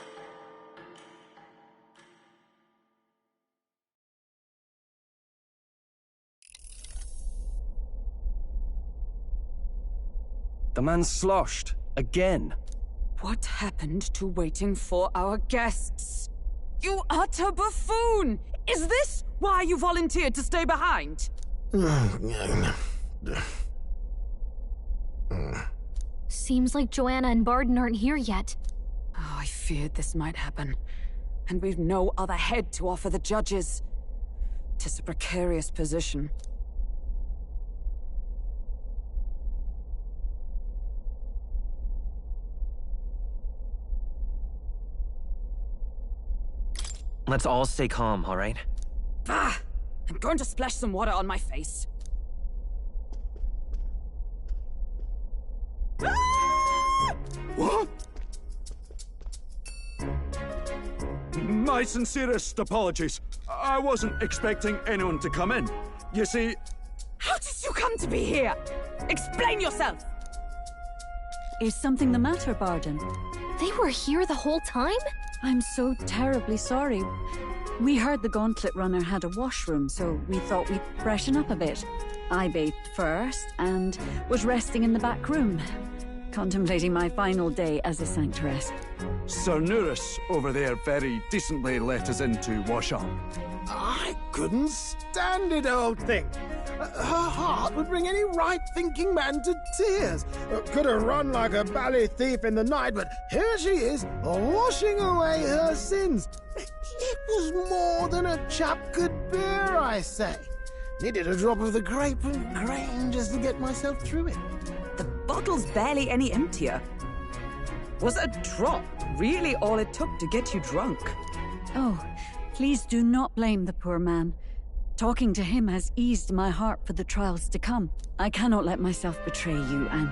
The man's sloshed. Again. What happened to waiting for our guests? You utter buffoon! Is this why you volunteered to stay behind? Seems like Joanna and Barden aren't here yet. Oh, I feared this might happen. And we've no other head to offer the judges. 'Tis a precarious position. Let's all stay calm, all right? Ah! I'm going to splash some water on my face. What? My sincerest apologies. I wasn't expecting anyone to come in. You see... How did you come to be here? Explain yourself! Is something the matter, Barden? They were here the whole time? I'm so terribly sorry. We heard the Gauntlet Runner had a washroom, so we thought we'd freshen up a bit. I bathed first and was resting in the back room, contemplating my final day as a Sanctress. Sir Nuris over there very decently let us in to wash up. I couldn't stand it, old thing. Her heart would bring any right-thinking man to tears. Could have run like a bally thief in the night, but here she is, washing away her sins. It was more than a chap could bear, I say. Needed a drop of the grape and grain just to get myself through it. The bottle's barely any emptier. Was a drop really all it took to get you drunk? Oh, please do not blame the poor man. Talking to him has eased my heart for the trials to come. I cannot let myself betray you and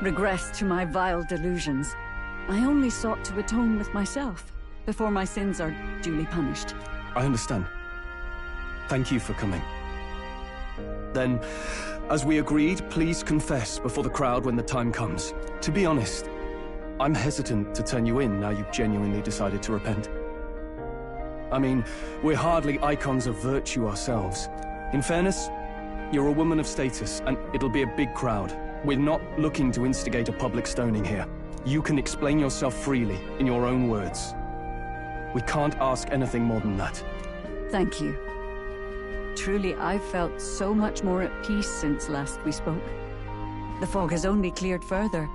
regress to my vile delusions. I only sought to atone with myself before my sins are duly punished. I understand. Thank you for coming. Then, as we agreed, please confess before the crowd when the time comes. To be honest, I'm hesitant to turn you in now you've genuinely decided to repent. I mean, we're hardly icons of virtue ourselves. In fairness, you're a woman of status, and it'll be a big crowd. We're not looking to instigate a public stoning here. You can explain yourself freely, in your own words. We can't ask anything more than that. Thank you. Truly, I've felt so much more at peace since last we spoke. The fog has only cleared further,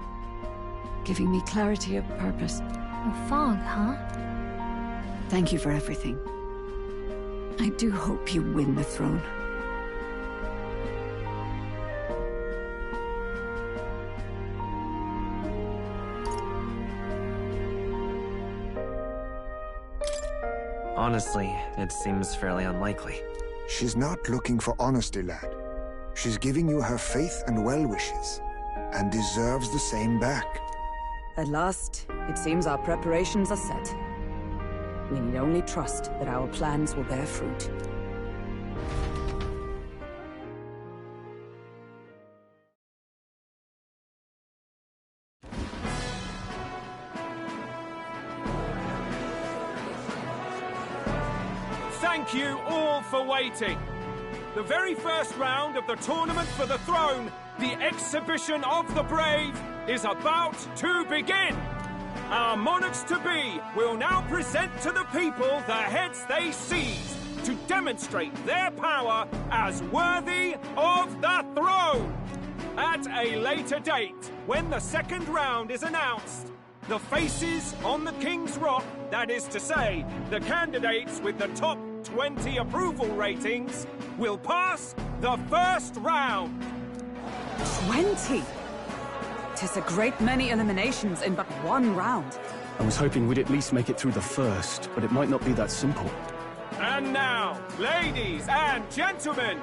giving me clarity of purpose. A fog, huh? Thank you for everything. I do hope you win the throne. Honestly, it seems fairly unlikely. She's not looking for honesty, lad. She's giving you her faith and well wishes, and deserves the same back. At last, it seems our preparations are set. We need only trust that our plans will bear fruit. Thank you all for waiting. The very first round of the tournament for the throne, the Exhibition of the Brave, is about to begin. Our monarchs-to-be will now present to the people the heads they seized to demonstrate their power as worthy of the throne. At a later date, when the second round is announced, the faces on the King's Rock, that is to say, the candidates with the top 20 approval ratings, will pass the first round. 20? 'Tis a great many eliminations in but one round. I was hoping we'd at least make it through the first, but it might not be that simple. And now, ladies and gentlemen,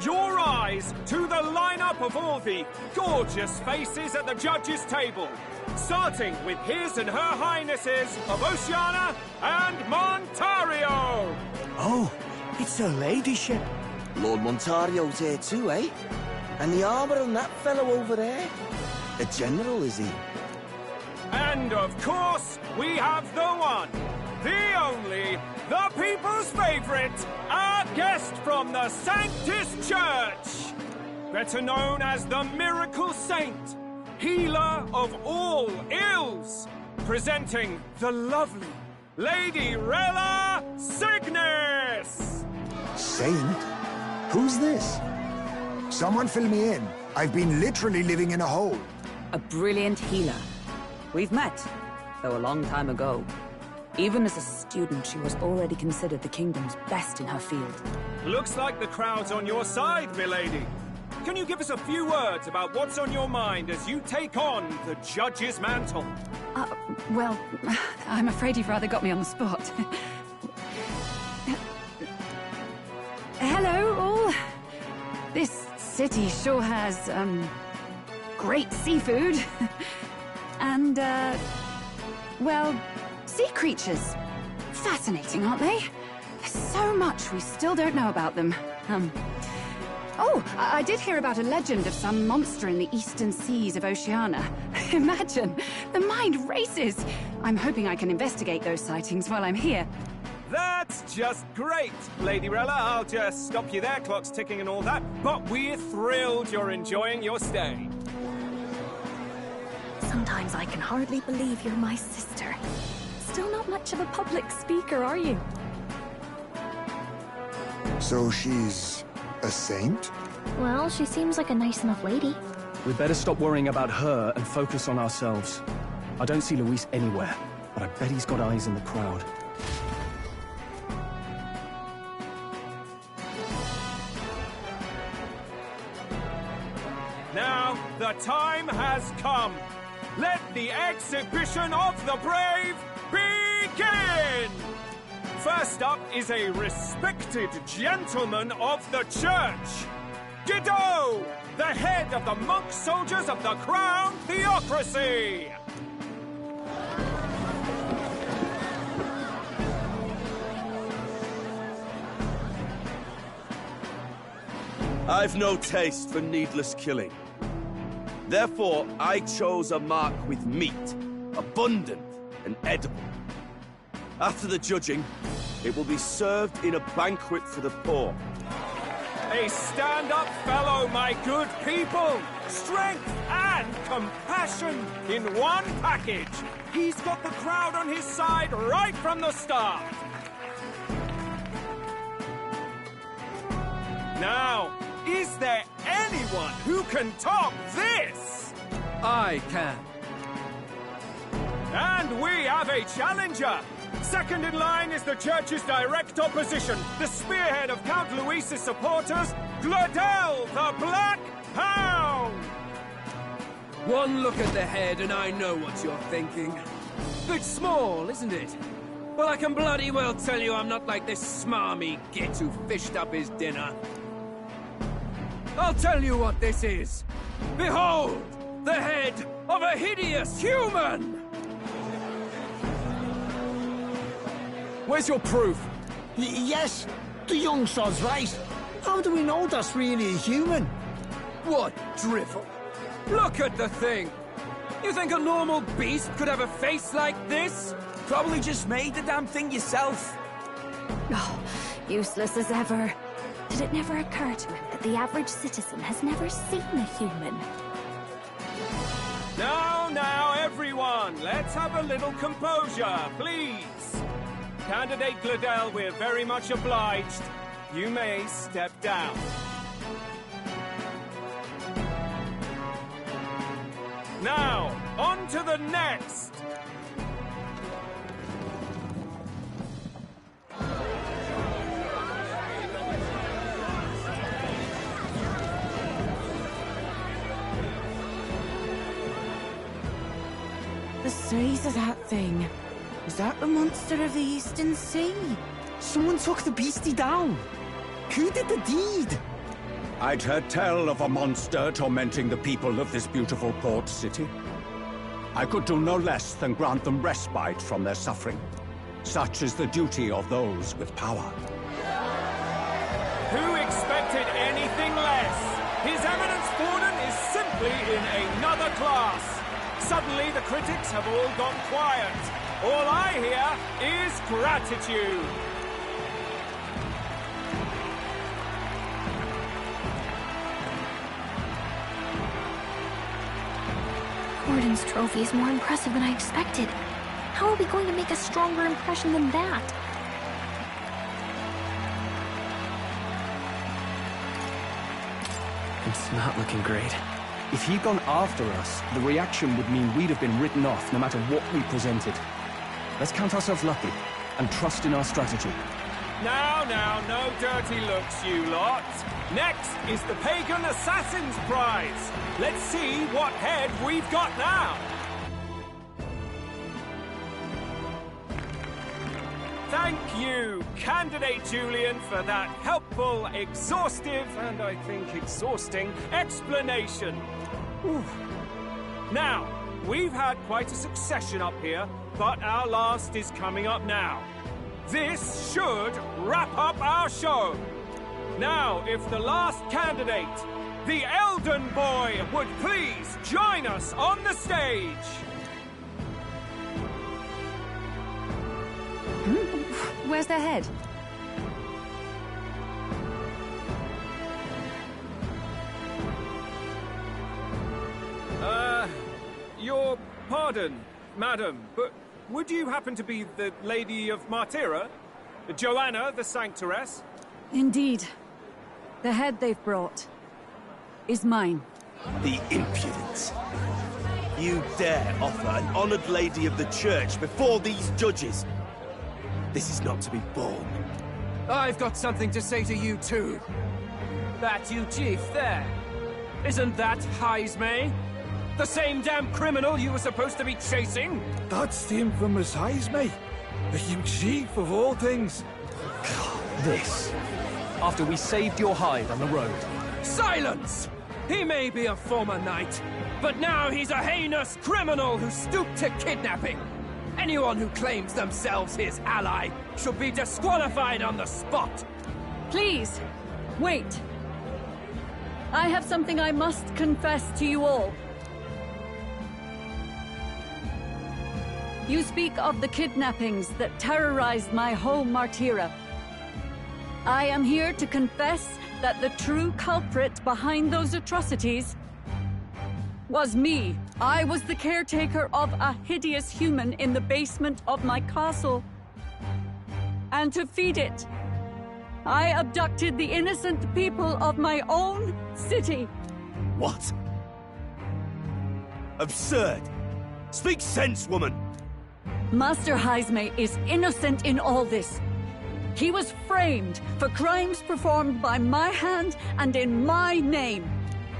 your eyes to the lineup of all the gorgeous faces at the judges' table, starting with His and Her Highnesses of Oceania and Montario. Oh, it's her ladyship. Lord Montario's here too, eh? And the armor on that fellow over there? A general, is he? And of course, we have the one, the only, the people's favorite, our guest from the Sanctus Church, better known as the Miracle Saint, healer of all ills, presenting the lovely Lady Rella Cygnus! Saint? Who's this? Someone fill me in. I've been literally living in a hole. A brilliant healer. We've met, though a long time ago. Even as a student, she was already considered the kingdom's best in her field. Looks like the crowd's on your side, milady. Can you give us a few words about what's on your mind as you take on the judge's mantle? Well, I'm afraid you've rather got me on the spot. Hello, all. This city sure has, great seafood. And, well, sea creatures. Fascinating, aren't they? There's so much we still don't know about them. Oh, I did hear about a legend of some monster in the eastern seas of Oceania. Imagine, the mind races. I'm hoping I can investigate those sightings while I'm here. That's just great, Lady Rella. I'll just stop you there, clock's ticking and all that. But we're thrilled you're enjoying your stay. Sometimes I can hardly believe you're my sister. Still not much of a public speaker, are you? So she's a saint? Well, she seems like a nice enough lady. We'd better stop worrying about her and focus on ourselves. I don't see Luis anywhere, but I bet he's got eyes in the crowd. Now, the time has come. Let the Exhibition of the Brave begin! First up is a respected gentleman of the church. Guido, the head of the monk soldiers of the Crown Theocracy. I've no taste for needless killing. Therefore, I chose a mark with meat, abundant and edible. After the judging, it will be served in a banquet for the poor. A stand-up fellow, my good people! Strength and compassion in one package! He's got the crowd on his side right from the start! Now, is there anyone who can top this? I can. And we have a challenger! Second in line is the church's direct opposition, the spearhead of Count Luis's supporters, Gladel the Black Hound! One look at the head and I know what you're thinking. Bit small, isn't it? Well, I can bloody well tell you I'm not like this smarmy git who fished up his dinner. I'll tell you what this is. Behold, the head of a hideous human! Where's your proof? Yes, the young sod's right. How do we know that's really a human? What drivel? Look at the thing! You think a normal beast could have a face like this? Probably just made the damn thing yourself. Oh, useless as ever. Did it never occur to him that the average citizen has never seen a human? Now, everyone, let's have a little composure, please. Candidate Gladel, we're very much obliged. You may step down. Now, on to the next! The size of that thing. Is that the monster of the Eastern Sea? Someone took the beastie down. Who did the deed? I'd heard tell of a monster tormenting the people of this beautiful port city. I could do no less than grant them respite from their suffering. Such is the duty of those with power. Who expected anything less? His Eminence Thornton is simply in another class. Suddenly the critics have all gone quiet. All I hear is gratitude. Gordon's trophy is more impressive than I expected. How are we going to make a stronger impression than that? It's not looking great. If he'd gone after us, the reaction would mean we'd have been written off no matter what we presented. Let's count ourselves lucky and trust in our strategy. Now, no dirty looks, you lot. Next is the Pagan Assassin's Prize. Let's see what head we've got now. Thank you, Candidate Julian, for that helpful, exhaustive, and I think exhausting explanation. Whew. Now, we've had quite a succession up here, but our last is coming up now. This should wrap up our show. Now, if the last candidate, the Elden Boy, would please join us on the stage. Where's their head? Your pardon, madam, but would you happen to be the Lady of Martira? Joanna the Sanctoress? Indeed. The head they've brought is mine. The impudence. You dare offer an honored lady of the church before these judges? This is not to be borne. I've got something to say to you too. That you chief there. Isn't that Heismay? The same damn criminal you were supposed to be chasing? That's the infamous Heismay. The Hugh Chief of all things. This. After we saved your hide on the road. Silence! He may be a former knight, but now he's a heinous criminal who stooped to kidnapping. Anyone who claims themselves his ally should be disqualified on the spot. Please, wait. I have something I must confess to you all. You speak of the kidnappings that terrorized my home, Martira. I am here to confess that the true culprit behind those atrocities was me. I was the caretaker of a hideous human in the basement of my castle. And to feed it, I abducted the innocent people of my own city. What? Absurd! Speak sense, woman! Master Heisme is innocent in all this. He was framed for crimes performed by my hand and in my name.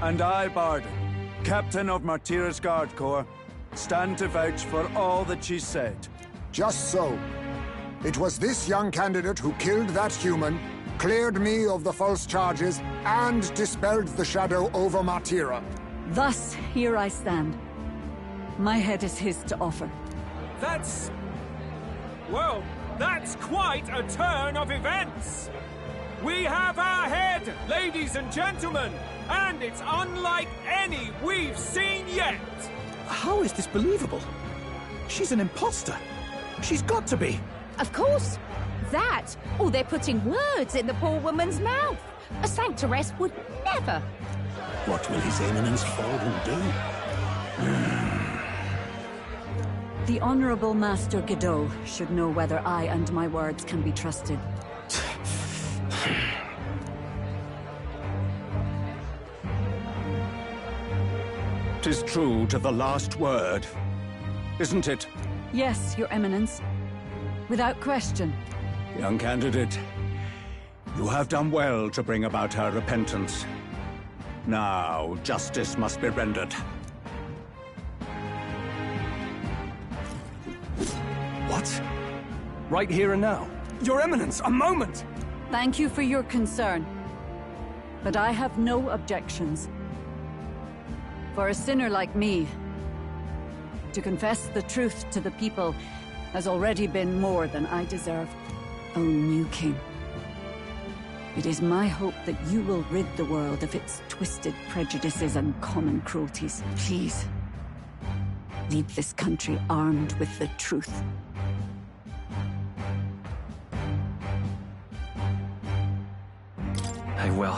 And I, Barden, Captain of Martira's Guard Corps, stand to vouch for all that she said. Just so. It was this young candidate who killed that human, cleared me of the false charges, and dispelled the shadow over Martira. Thus, here I stand. My head is his to offer. That's... well, that's quite a turn of events! We have our head, ladies and gentlemen, and it's unlike any we've seen yet! How is this believable? She's an imposter. She's got to be. Of course. That, or they're putting words in the poor woman's mouth. A sanctoress would never. What will His Eminence Forden do? The Honorable Master Godot should know whether I and my words can be trusted. 'Tis true to the last word, isn't it? Yes, Your Eminence. Without question. Young candidate, you have done well to bring about her repentance. Now, justice must be rendered. What? Right here and now? Your Eminence, a moment! Thank you for your concern. But I have no objections. For a sinner like me, to confess the truth to the people has already been more than I deserve. O new king, it is my hope that you will rid the world of its twisted prejudices and common cruelties. Please, leave this country armed with the truth. I will.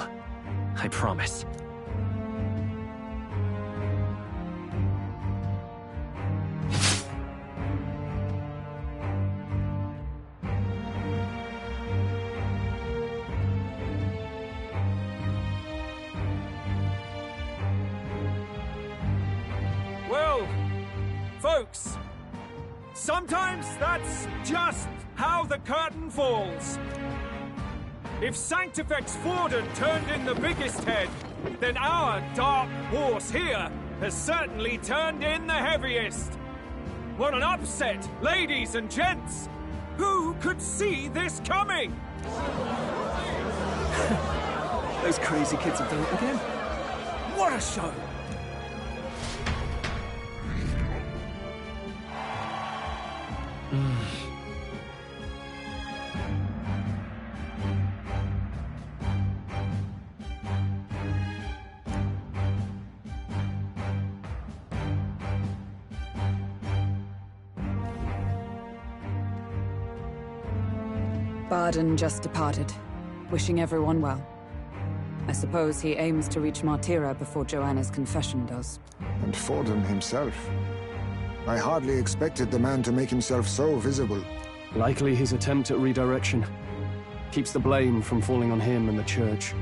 I promise. Well, folks, sometimes that's just how the curtain falls. If Sanctifex Forden turned in the biggest head, then our dark horse here has certainly turned in the heaviest. What an upset, ladies and gents! Who could see this coming? Those crazy kids have done it again. What a show! Barden just departed, wishing everyone well. I suppose he aims to reach Martira before Joanna's confession does. And Forden himself. I hardly expected the man to make himself so visible. Likely his attempt at redirection. Keeps the blame from falling on him and the church.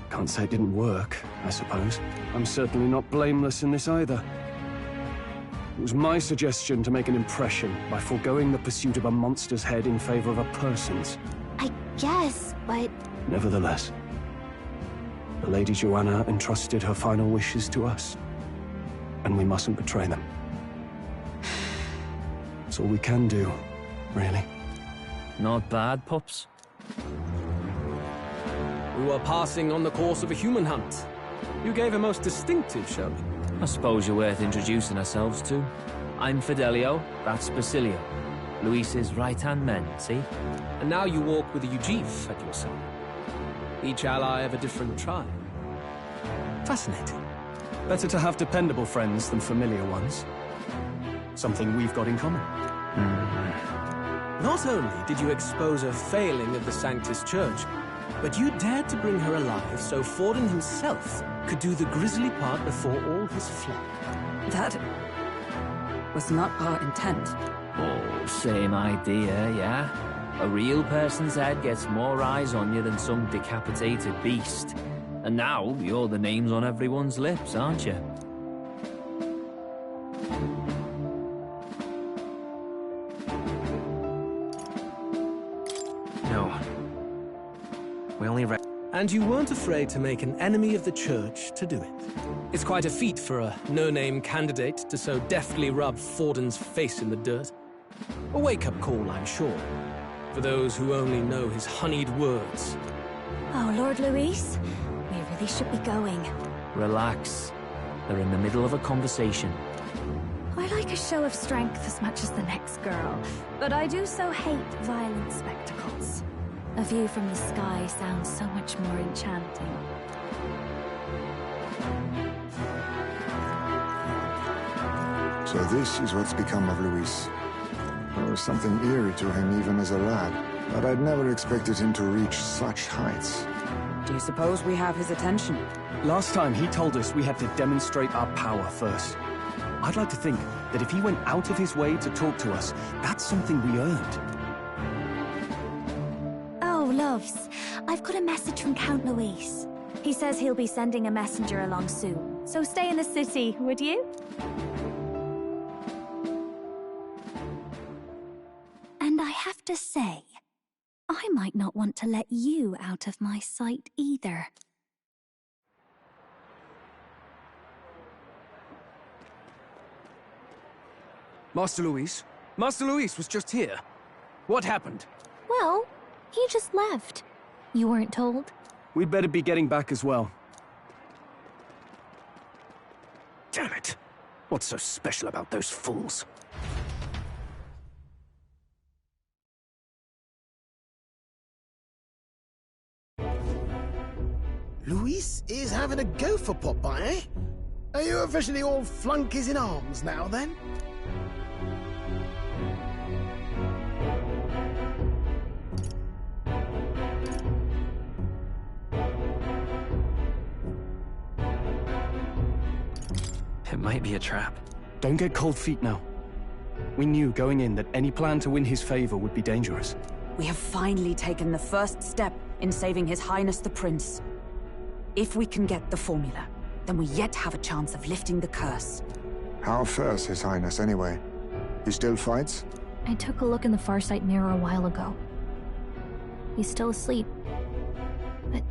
Can't say it didn't work, I suppose. I'm certainly not blameless in this either. It was my suggestion to make an impression by foregoing the pursuit of a monster's head in favor of a person's. I guess, but... Nevertheless, the Lady Joanna entrusted her final wishes to us, and we mustn't betray them. It's all we can do, really. Not bad, pups. We were passing on the course of a human hunt. You gave a most distinctive show. I suppose you're worth introducing ourselves to. I'm Fidelio, that's Basilio. Luis's right-hand men, see? And now you walk with a Ujif at your side. Each ally of a different tribe. Fascinating. Better to have dependable friends than familiar ones. Something we've got in common. Not only did you expose a failing of the Sanctus Church, but you dared to bring her alive so Forden himself could do the grisly part before all his flock. That was not our intent. Oh, same idea, yeah? A real person's head gets more eyes on you than some decapitated beast. And now, you're the names on everyone's lips, aren't you? No. We only And you weren't afraid to make an enemy of the Church to do it. It's quite a feat for a no-name candidate to so deftly rub Forden's face in the dirt. A wake-up call, I'm sure, for those who only know his honeyed words. Oh, Lord Luis, we really should be going. Relax. They're in the middle of a conversation. I like a show of strength as much as the next girl, but I do so hate violent spectacles. A view from the sky sounds so much more enchanting. So this is what's become of Luis. There was something eerie to him even as a lad, but I'd never expected him to reach such heights. Do you suppose we have his attention? Last time he told us we had to demonstrate our power first. I'd like to think that if he went out of his way to talk to us, that's something we earned. Oh, loves, I've got a message from Count Luis. He says he'll be sending a messenger along soon, so stay in the city, would you? And I have to say, I might not want to let you out of my sight either. Master Luis? Master Luis was just here. What happened? Well, he just left. You weren't told? We'd better be getting back as well. Damn it. What's so special about those fools? Luis is having a go for Popeye, eh? Are you officially all flunkies in arms now, then? It might be a trap. Don't get cold feet now. We knew going in that any plan to win his favor would be dangerous. We have finally taken the first step in saving His Highness the Prince. If we can get the formula, then we yet have a chance of lifting the curse. How fares His Highness, anyway? He still fights? I took a look in the Farsight mirror a while ago. He's still asleep. But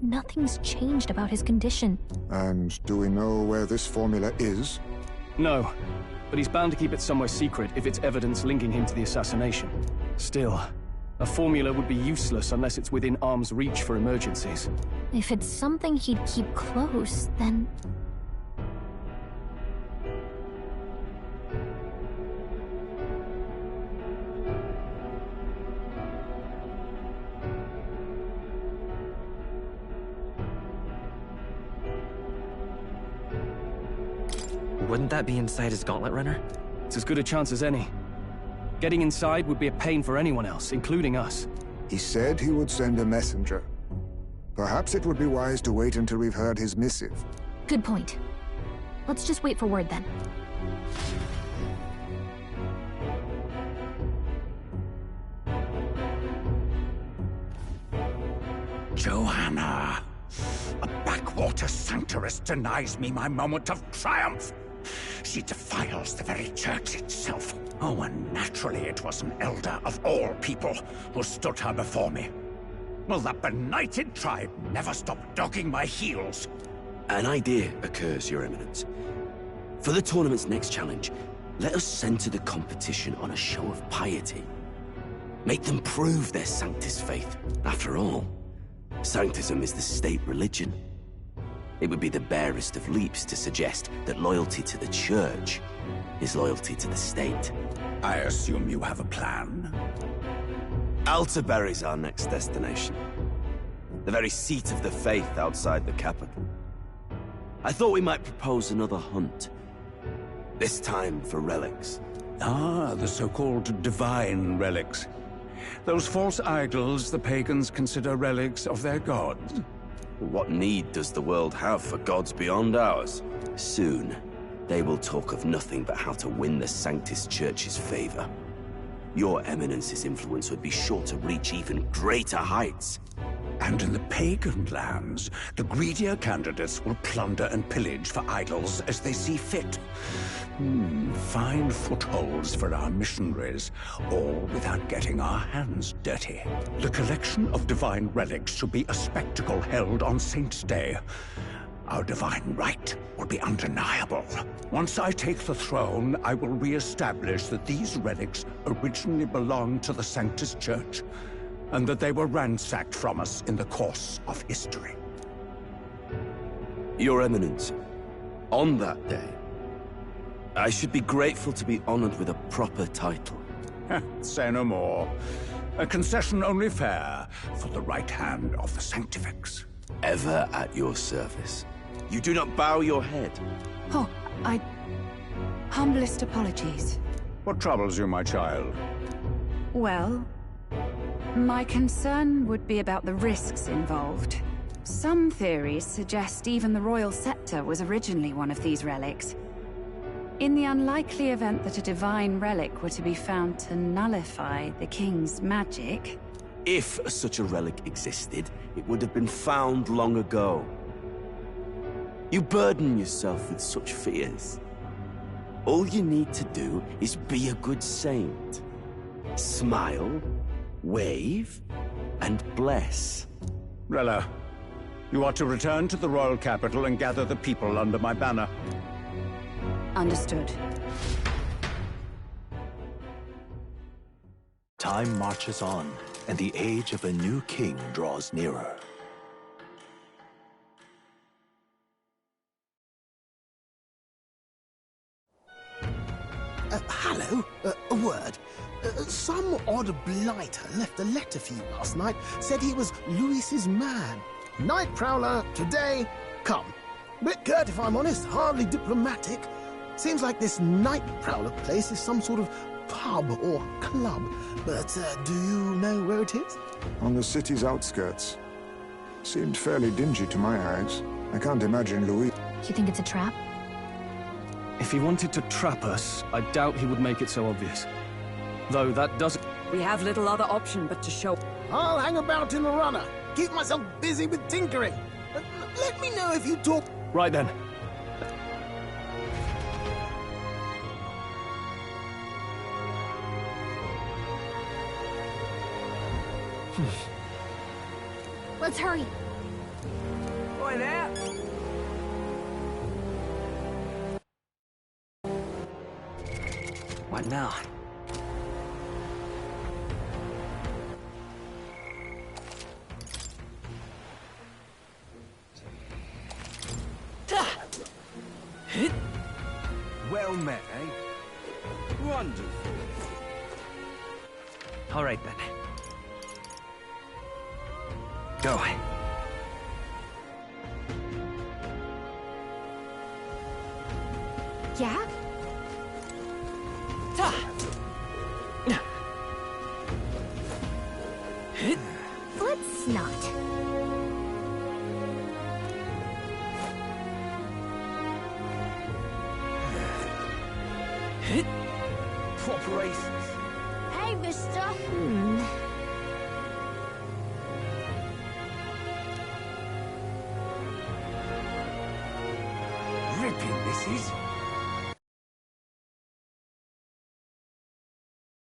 nothing's changed about his condition. And do we know where this formula is? No, but he's bound to keep it somewhere secret if it's evidence linking him to the assassination. Still, a formula would be useless unless it's within arm's reach for emergencies. If it's something he'd keep close, then... Wouldn't that be inside his gauntlet runner? It's as good a chance as any. Getting inside would be a pain for anyone else, including us. He said he would send a messenger. Perhaps it would be wise to wait until we've heard his missive. Good point. Let's just wait for word then. Johanna! A backwater sanctuarist denies me my moment of triumph! She defiles the very church itself. Oh, and naturally it was an elder of all people who stood her before me. Will that benighted tribe never stop dogging my heels? An idea occurs, Your Eminence. For the tournament's next challenge, let us center the competition on a show of piety. Make them prove their Sanctus faith. After all, Sanctism is the state religion. It would be the barest of leaps to suggest that loyalty to the Church is loyalty to the state. I assume you have a plan? Altaberry's our next destination. The very seat of the faith outside the capital. I thought we might propose another hunt. This time for relics. Ah, the so-called divine relics. Those false idols the pagans consider relics of their gods. What need does the world have for gods beyond ours? Soon, they will talk of nothing but how to win the Sanctus Church's favor. Your Eminence's influence would be sure to reach even greater heights. And in the pagan lands, the greedier candidates will plunder and pillage for idols as they see fit. Fine footholds for our missionaries, all without getting our hands dirty. The collection of divine relics should be a spectacle held on Saint's Day. Our divine right will be undeniable. Once I take the throne, I will re-establish that these relics originally belonged to the Sanctus Church, and that they were ransacked from us in the course of history. Your Eminence, on that day, I should be grateful to be honored with a proper title. Say no more. A concession only fair for the right hand of the Sanctifex. Ever at your service. You do not bow your head. Oh, humblest apologies. What troubles you, my child? Well, my concern would be about the risks involved. Some theories suggest even the Royal Scepter was originally one of these relics. In the unlikely event that a divine relic were to be found to nullify the King's magic... If such a relic existed, it would have been found long ago. You burden yourself with such fears. All you need to do is be a good saint. Smile, wave, and bless. Rella, you are to return to the royal capital and gather the people under my banner. Understood. Time marches on, and the age of a new king draws nearer. Hello? A word. Some odd blighter left a letter for you last night. Said he was Luis's man. Night Prowler, today, come. Bit curt if I'm honest, hardly diplomatic. Seems like this Night Prowler place is some sort of pub or club. But do you know where it is? On the city's outskirts. Seemed fairly dingy to my eyes. I can't imagine Louis... You think it's a trap? If he wanted to trap us, I doubt he would make it so obvious. Though that doesn't... We have little other option but to show... I'll hang about in the runner. Keep myself busy with tinkering. Let me know if you talk... Right then. Let's hurry. Boy there. What now? Well met, eh? Wonderful. All right, then. Go. Yeah? Let's not. Proper aces. Hey, mister. Ripping, this is.